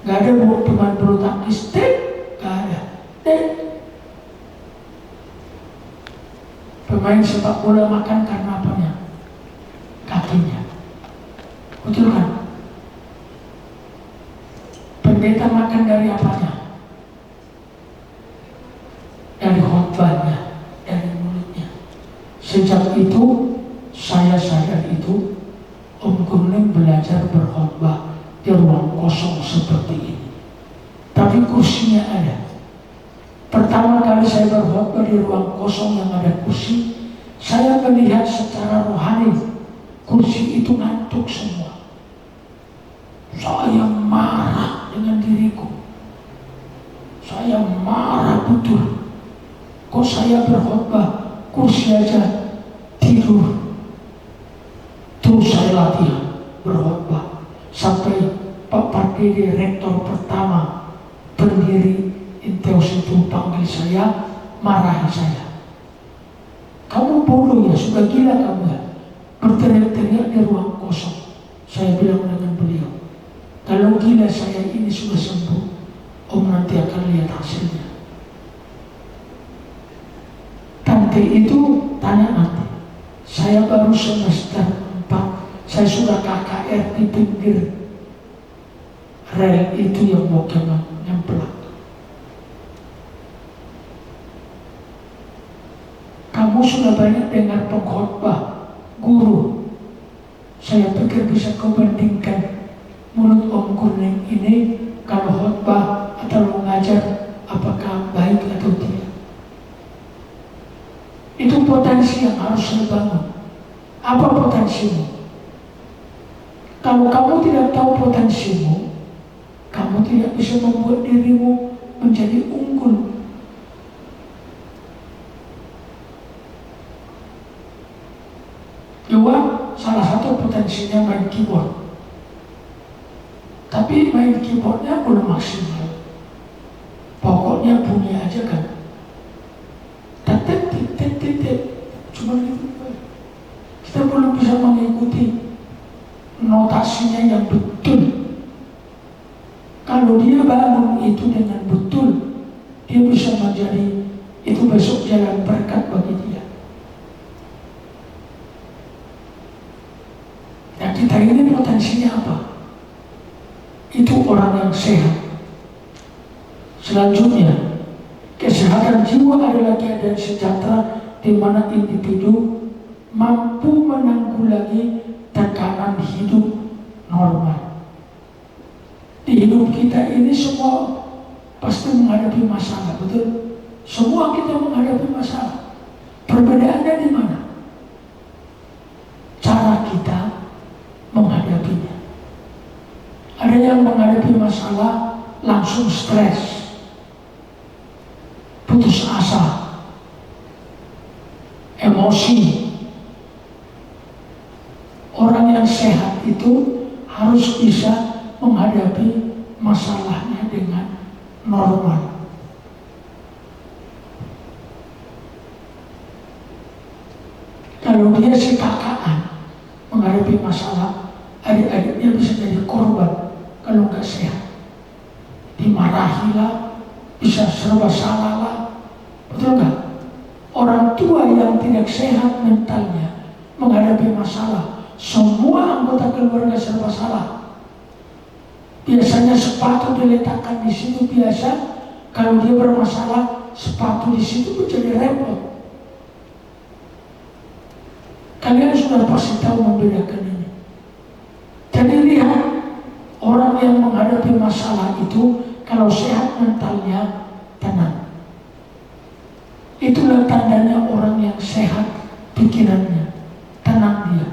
Gak ada pemain bulu tangkis, gak ada. Pemain sepak bola makan karena apanya? Kakinya. Betul kan? Pendeta makan dari apanya? Dari khotbahnya, dari mulutnya. Sejak itu saya sadar itu Om Kuning belajar berkhotbah di ruang kosong seperti ini. Tapi kursinya ada. Pertama kali saya berkhotbah di ruang kosong yang ada kursi, saya melihat secara rohani kursi itu ngantuk semua. Saya marah dengan diriku. Saya marah betul. Kok saya berkhotbah, kursi aja tidur. Terus saya latihan berkhotbah sampai Pak Pardede, rektor pertama pendiri Inteos itu panggil saya, marahi saya. Kamu bodoh ya, sudah gila kamu ya, berteriak-teriak di ruang kosong. Saya bilang dengan beliau, kalau gila saya ini sudah sembuh, Om nanti akan lihat hasilnya. Tante itu tanya nanti. Saya baru semester 4, saya sudah KKR di pinggir rel itu yang mau nyemplak. Kamu sudah banyak dengar pengkhotbah, guru. Saya pikir bisa kau bandingkan mulut Om Kuning ini kalau khotbah atau mengajar apakah baik atau tidak. Itu potensi yang harus saya bangun. Apa potensimu? Kalau kamu tidak tahu potensimu, kamu tidak bisa membuat dirimu menjadi unggul. Dua, salah satu potensinya main keyboard. Tapi main keyboardnya belum maksimal. Pokoknya bunyi aja kan. Tet, cuma gitu. Kita belum bisa mengikuti notasinya yang betul. Kalau dia bangun itu dengan betul, dia bisa menjadi itu besok jalan berkat bagi dia. Nah, kita ini potensi kompetensinya apa? Itu orang yang sehat. Selanjutnya, kesehatan jiwa adalah keadaan sejahtera di mana individu mampu menanggulangi tekanan hidup normal. Di hidup kita ini semua pasti menghadapi masalah, betul? Semua kita menghadapi masalah. Perbedaannya di mana? Cara kita menghadapinya. Ada yang menghadapi masalah langsung stres, putus asa, emosi. Orang yang sehat itu harus bisa menghadapi masalahnya dengan normal. Kalau dia sekakaan menghadapi masalah, adik-adiknya bisa jadi korban kalau nggak sehat. Dimarahilah, bisa serba salah lah, betul nggak? Orang tua yang tidak sehat mentalnya menghadapi masalah, semua anggota keluarga serba salah. Biasanya sepatu diletakkan di situ biasa, kalau dia bermasalah sepatu di situ menjadi repot. Kalian sudah pasti tahu membedakan ini. Jadi lihat, orang yang menghadapi masalah itu kalau sehat mentalnya, tenang. Itulah tandanya orang yang sehat pikirannya, tenang dia.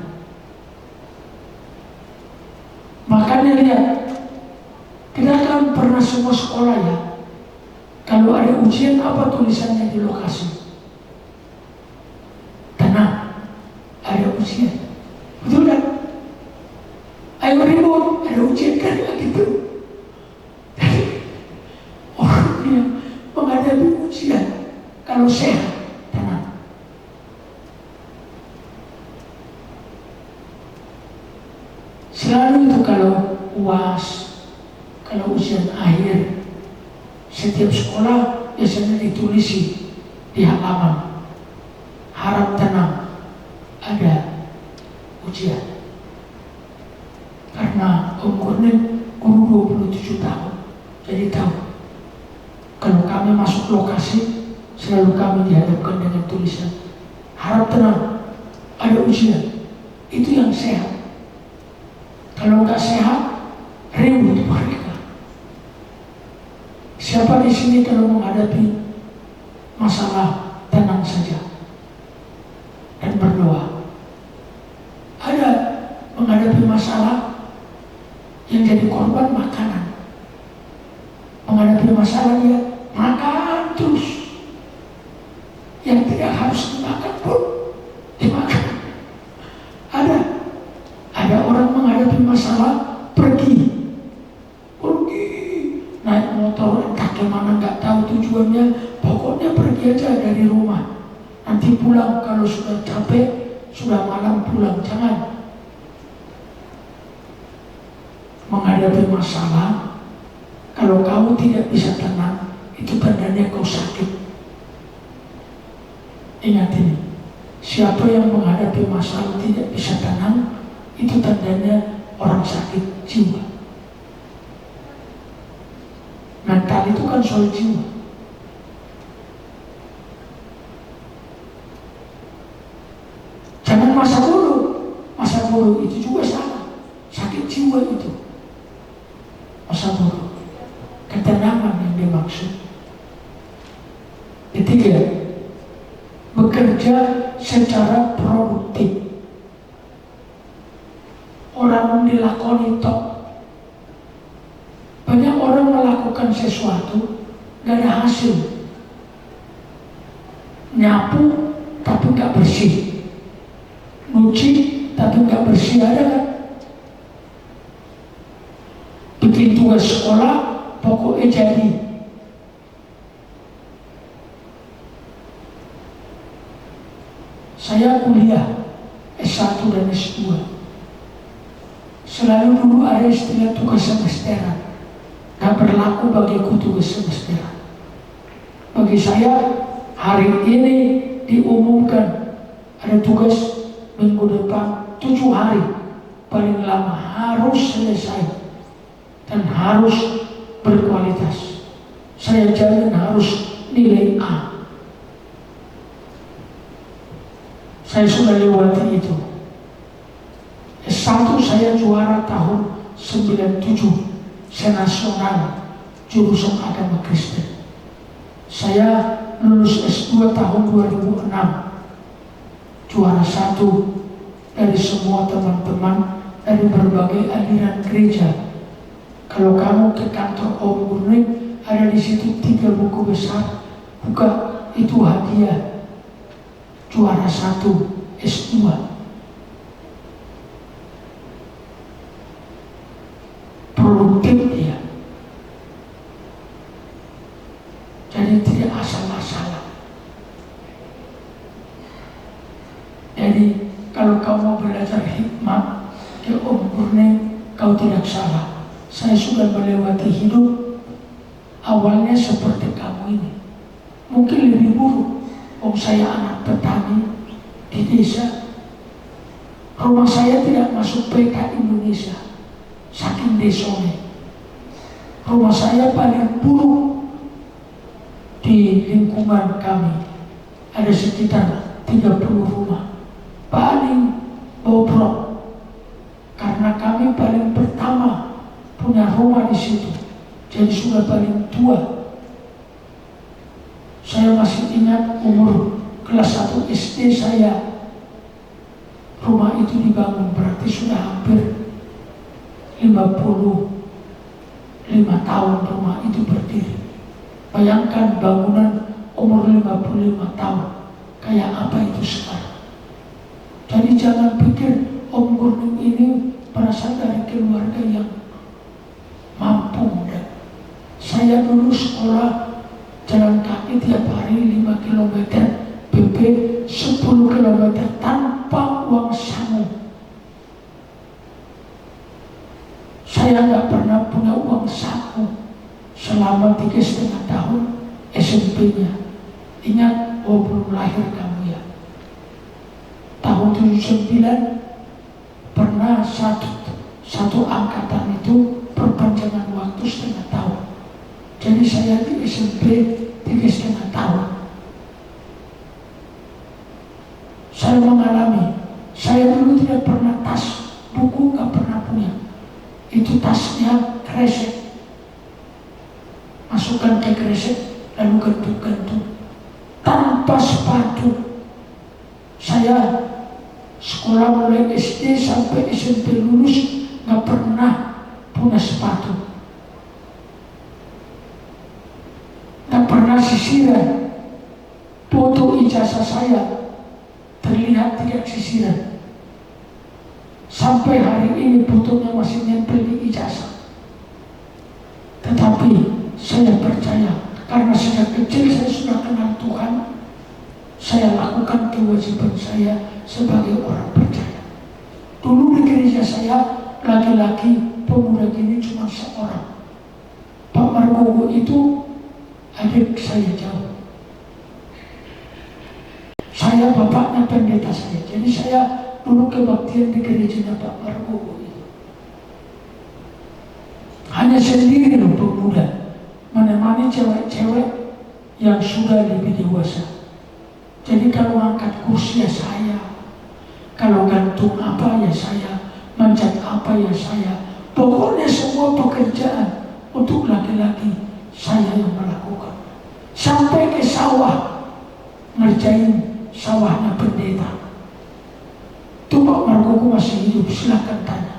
Makanya lihat, kita kan pernah semua sekolah ya. Kalau ada ujian apa tulisannya di lokasi? Tenang, ada ujian. Betul kan? Ayo ribut, ada ujian kan gitu. Orang yang menghadapi ujian kalau sehat, tenang. Selalu itu kalau UAS, kalau ujian akhir, setiap sekolah biasanya ditulisi di halaman, harap tenang, ada ujian. Karena umurnya guru 27 tahun, jadi tahu kalau kami masuk lokasi selalu kami dihadapkan dengan tulisan harap tenang, ada ujian. Itu yang sehat. Kalau nggak sehat, ribut mereka. Siapa di sini kalau menghadapi masalah tenang saja dan berdoa? Ada menghadapi masalah yang jadi korban makanan. Menghadapi masalah dia makan terus. Yang tidak harus dimakan pun dimakan. Ada orang menghadapi masalah pergi naik motor entah kemana, nggak tahu tujuannya, pokoknya pergi aja dari rumah. Nanti pulang kalau sudah capek, sudah malam pulang. Jangan. Menghadapi masalah, kalau kamu tidak bisa tenang, itu tandanya kau sakit. Ingat ini, siapa yang menghadapi masalah tidak bisa tenang, itu tandanya orang sakit jiwa. Mental itu kan soal jiwa. Jangan masa bodoh itu juga salah, sakit jiwa itu. Masa bodoh, ketenangan yang dimaksud. Ketiga, bekerja secara produktif. Orang dilakoni tok. Banyak orang melakukan sesuatu gak ada hasil. Nyapu tapi gak bersih, nyuci tapi gak bersih, ada kan? Bikin tugas sekolah pokoknya jadi. Saya kuliah S1 dan S2. Selalu dulu ada istilah tugas semesteran. Gak berlaku bagiku tugas semesteran. Bagi saya hari ini diumumkan ada tugas minggu depan 7 hari. paling lama harus selesai dan harus berkualitas. Saya jamin harus nilai A. Saya sudah lewati itu. S1 saya juara tahun 97, senasional jurusan agama Kristen. Saya lulus S2 tahun 2006, juara 1 dari semua teman-teman dari berbagai aliran gereja. Kalau kamu ke kantor Om Gurning, ada di situ 3 buku besar, buka, itu hadiah juara 1 S2. Produktif dia. Jadi tidak asal-asalan. Jadi kalau kau mau belajar hikmah ke Om Gurning, kau tidak salah. Saya sudah melewati hidup awalnya seperti kamu ini. Mungkin lebih buruk. Saya anak petani di desa. Rumah saya tidak masuk peta Indonesia, saking desone. Rumah saya paling buruk di lingkungan kami. Ada sekitar 30 rumah. Paling bobrok. Karena kami paling pertama punya rumah di situ. Jadi sudah paling tua. Saya masih ingat umur kelas 1 SD saya. Rumah itu dibangun, berarti sudah hampir 55 tahun rumah itu berdiri. Bayangkan bangunan umur 55 tahun, kayak apa itu sekarang. Jadi jangan pikir Om Gurning ini berasal dari keluarga yang mampu. Saya dulu sekolah jalan kaki tiap hari 5 km, PP 10 km tanpa uang saku. Saya nggak pernah punya uang saku selama 3,5 tahun SMP-nya. Ingat, belum lahir kamu ya. Tahun 79 pernah satu angkatan itu perpanjangan waktu 1,5 tahun. Jadi saya di SMP 3,5 tahun. Saya mengalami, saya dulu tidak pernah tas, buku nggak pernah punya. Itu tasnya kresek. Masukkan ke kresek, lalu gantung-gantung. Tanpa sepatu. Saya sekolah mulai SD sampai SMP lulus nggak pernah punya sepatu. Nggak pernah sisiran. Foto ijazah saya terlihat tidak sisiran. Sampai hari ini fotonya masih nempel di ijazah. Tetapi saya percaya, karena sejak kecil saya sudah kenal Tuhan, saya lakukan kewajiban saya sebagai orang percaya. Dulu di gereja saya, laki-laki pemuda gini cuma seorang. Pak Margowo itu adik saya jauh. Saya bapaknya pendeta saya. Jadi saya dulu kebaktian di gerejanya Pak Margowo itu. Hanya sendiri loh pemuda, menemani cewek-cewek yang sudah lebih dewasa. Jadi kalau angkat kursi ya saya, kalau gantung apa ya saya, manjat apa ya saya. Pokoknya semua pekerjaan untuk laki-laki saya yang melakukan. Sampai ke sawah, ngerjain sawahnya pendeta. Itu Pak Margowo masih hidup, silakan tanya.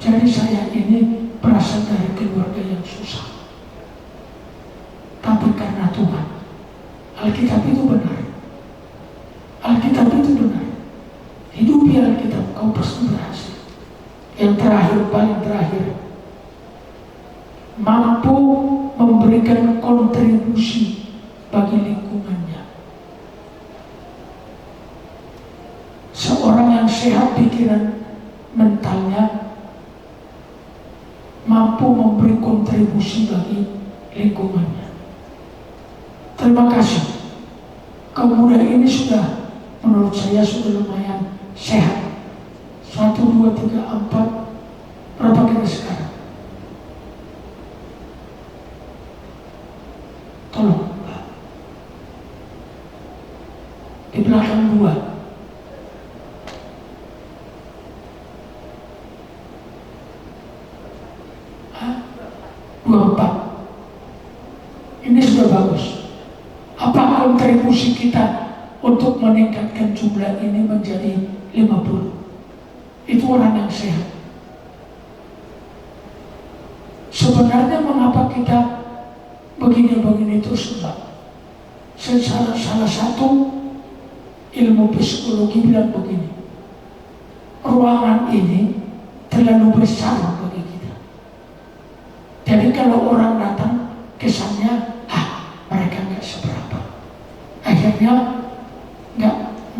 Jadi saya ini berasal dari keluarga yang susah. Tapi karena Tuhan, Alkitab itu benar. Alkitab itu benar. Hidupi Alkitab, kau pasti berhasil. Yang terakhir, paling terakhir, mampu memberikan kontribusi bagi lingkungannya. Seorang yang sehat pikiran mentalnya mampu memberi kontribusi bagi lingkungannya. Terima kasih. Kaum muda ini sudah, menurut saya sudah lumayan sehat. 1, 2, 3, 4. Berapa kita sekarang? Tolong. Di belakang 2. Hah? 24. Ini sudah bagus. Apa kontribusi kita untuk meningkatkan jumlah ini menjadi 50? Itu orang yang sehat. Sebenarnya mengapa kita begini-begini terus enggak? Salah satu ilmu psikologi bilang begini, ruangan ini terlalu besar bagi kita. Jadi kalau orang datang, kesannya mereka nggak seberapa. Akhirnya nggak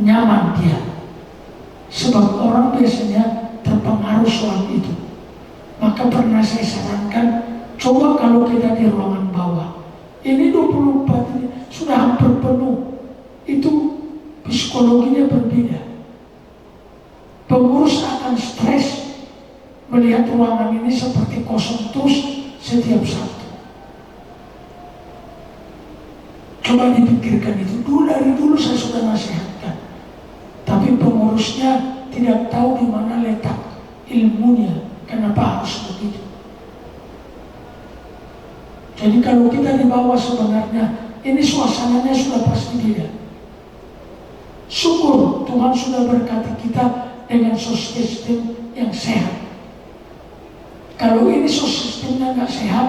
nyaman dia. Sebab orang biasanya terpengaruh soal itu. Maka pernah saya sarankan, coba kalau kita di ruangan bawah, ini 24 ini sudah hampir penuh, itu psikologinya berbeda. Pengurus akan stres melihat ruangan ini seperti kosong terus setiap Sabtu. Coba dipikirkan itu. Dari dulu saya sudah nasihatkan, tapi pengurusnya tidak tahu di mana letak ilmunya. Kenapa harus begitu? Jadi kalau kita di bawah sebenarnya ini suasananya sudah pasti beda. Syukur Tuhan sudah berkati kita dengan sistem yang sehat. Kalau ini sistemnya nggak sehat,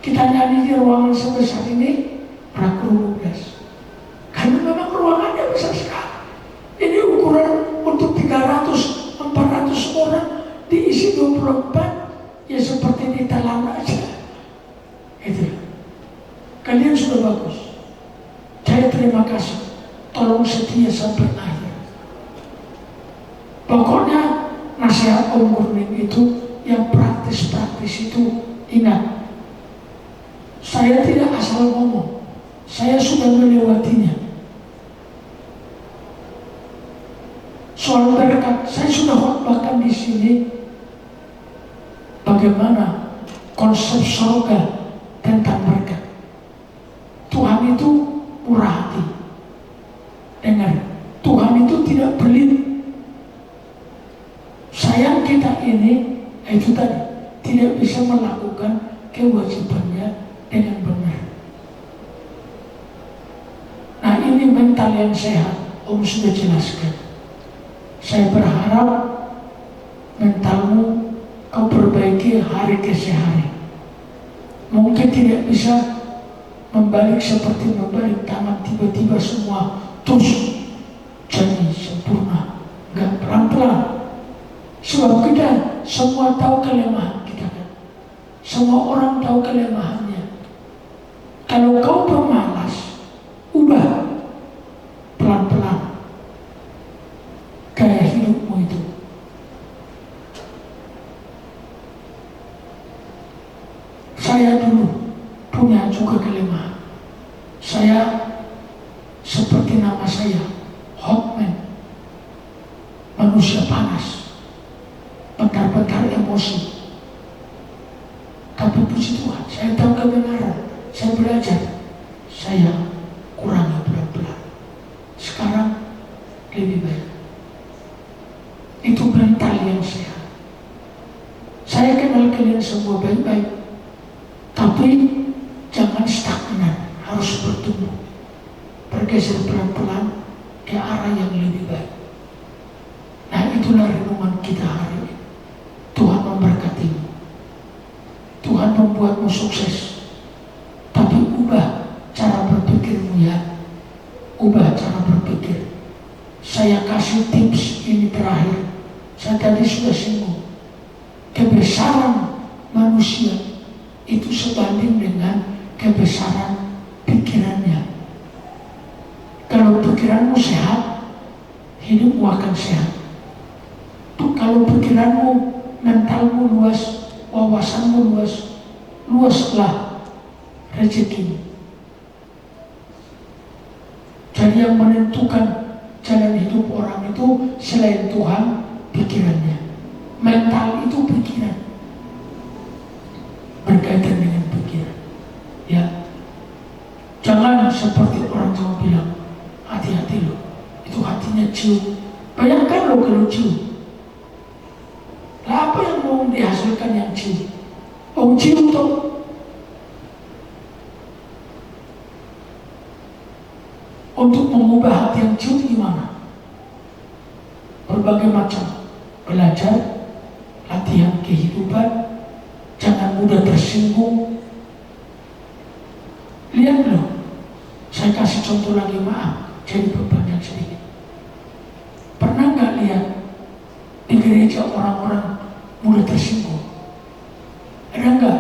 kita nyanyi di ruangan sebesar ini ragu lugas. Karena memang ruangannya besar sekali. Ini ukuran untuk 300-400 orang diisi 24, ya seperti di talan aja. Itu. Kalian sudah bagus. Saya terima kasih. Tolong setia sampai akhir. Pokoknya nasihat Om Gurning itu yang praktis-praktis itu ingat. Saya tidak asal ngomong. Saya sudah melewatinya. Soal berkat, saya sudah khotbahkan di sini bagaimana konsep surga tentang berkat. Tuhan itu murah hati. Dengar, Tuhan itu tidak pelit. Sayang kita ini, itu tadi, tidak bisa melakukan kewajibannya dengan benar. Nah, ini mental yang sehat, Om sudah jelaskan. Saya berharap mentalmu kau perbaiki hari ke hari. Mungkin tidak bisa membalik seperti membalik tangan tiba-tiba semua terus jadi sempurna. Enggak, pelan-pelan. Sebab kita semua tahu kelemahan kita kan. Semua orang tahu kelemahannya. Kalau kau pemalas, ubah pelan-pelan gaya hidupmu itu. Saya dulu punya juga kelemahan. Saya seperti nama saya, hotman, manusia panas, bentar-bentar emosi. Tapi puji Tuhan, saya tahu kebenaran, saya belajar, saya kurangi pelan-pelan. Sekarang lebih baik. Itu mental yang sehat. Saya kenal kalian semua baik-baik, tapi jangan stagnan, harus bertumbuh, bergeser pelan-pelan ke arah yang lebih baik. Nah, itulah renungan kita hari ini. Tuhan memberkatimu, Tuhan membuatmu sukses, tapi ubah cara berpikirmu ya, ubah cara berpikir. Saya kasih tips ini terakhir. Saya tadi sudah singgung, kebesaran manusia itu sebanding dengan kebesaran pikirannya. Kalau pikiranmu sehat, hidupmu akan sehat. Kalau pikiranmu, mentalmu luas, wawasanmu luas, luaslah rezekimu. Jadi yang menentukan jalan hidup orang itu selain Tuhan, pikirannya. Mental itu pikiran, berkaitan dengan pikiran. Ya, jangan seperti orang Jawa bilang, hati-hati loh, itu hatinya cium. Bayangkan loh kalau cium. Lah apa yang mau dihasilkan yang cium? Oh cium tuh. Untuk mengubah hati yang cium gimana? Berbagai macam. Belajar, latihan kehidupan, jangan mudah tersinggung. Lihat loh, saya kasih contoh lagi, maaf, jadi berpanjang sedikit. Pernah nggak lihat di gereja orang-orang mudah tersinggung? Ada nggak?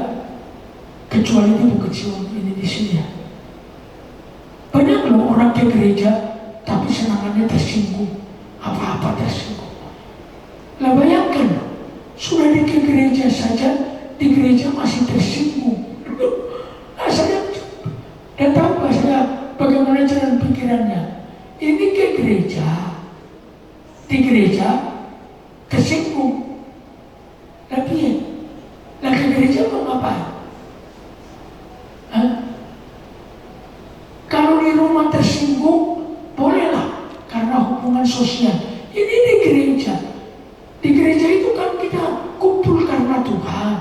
Kecuali di Bukit Sion ini di sini ya. Banyak loh orang ke gereja, tapi senangannya tersinggung, apa-apa tersinggung. Lah bayangkan, sudah di gereja saja, di gereja masih tersinggung. Nah saya, dan tahu gak saya bagaimana jalan pikirannya? Ini ke gereja, di gereja tersinggung. Tapi ya, lah ke gereja mau ngapain? Hah? Kalau di rumah tersinggung, bolehlah, karena hubungan sosial. Ini di gereja. Di gereja itu kan kita kumpul karena Tuhan.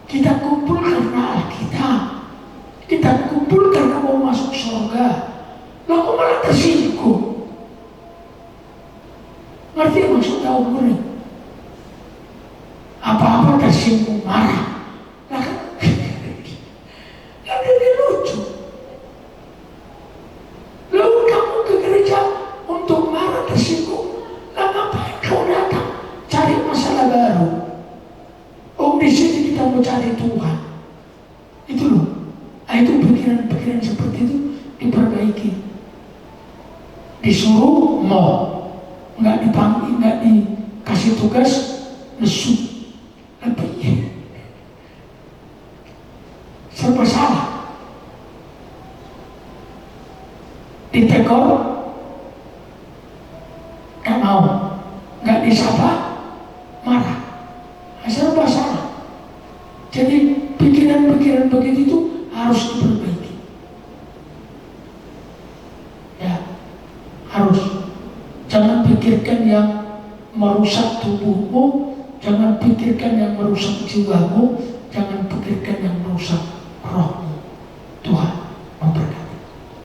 Kita kumpul karena Alkitab. Kita kumpul karena mau masuk surga. Lah kok malah tersinggung? Ngerti maksudnya umurnya? Apa-apa tersinggung, marah. Lah kan, jadi lucu. Lalu kamu ke gereja untuk marah tersinggung. Lah ngapain kau datang? Cari masalah baru. Oh di sini kita mau cari Tuhan. Itu loh. Nah, itu pikiran-pikiran seperti itu diperbaiki. Disuruh mau, nggak dipanggil, nggak dikasih tugas, nesu. Tapi serba salah. Ditegur, nggak mau, nggak disapa, marah. Serba salah. Jadi pikiran-pikiran begitu itu harus diperbaiki. Ya, harus. Jangan pikirkan yang merusak tubuhmu, jangan pikirkan yang merusak jiwamu, jangan pikirkan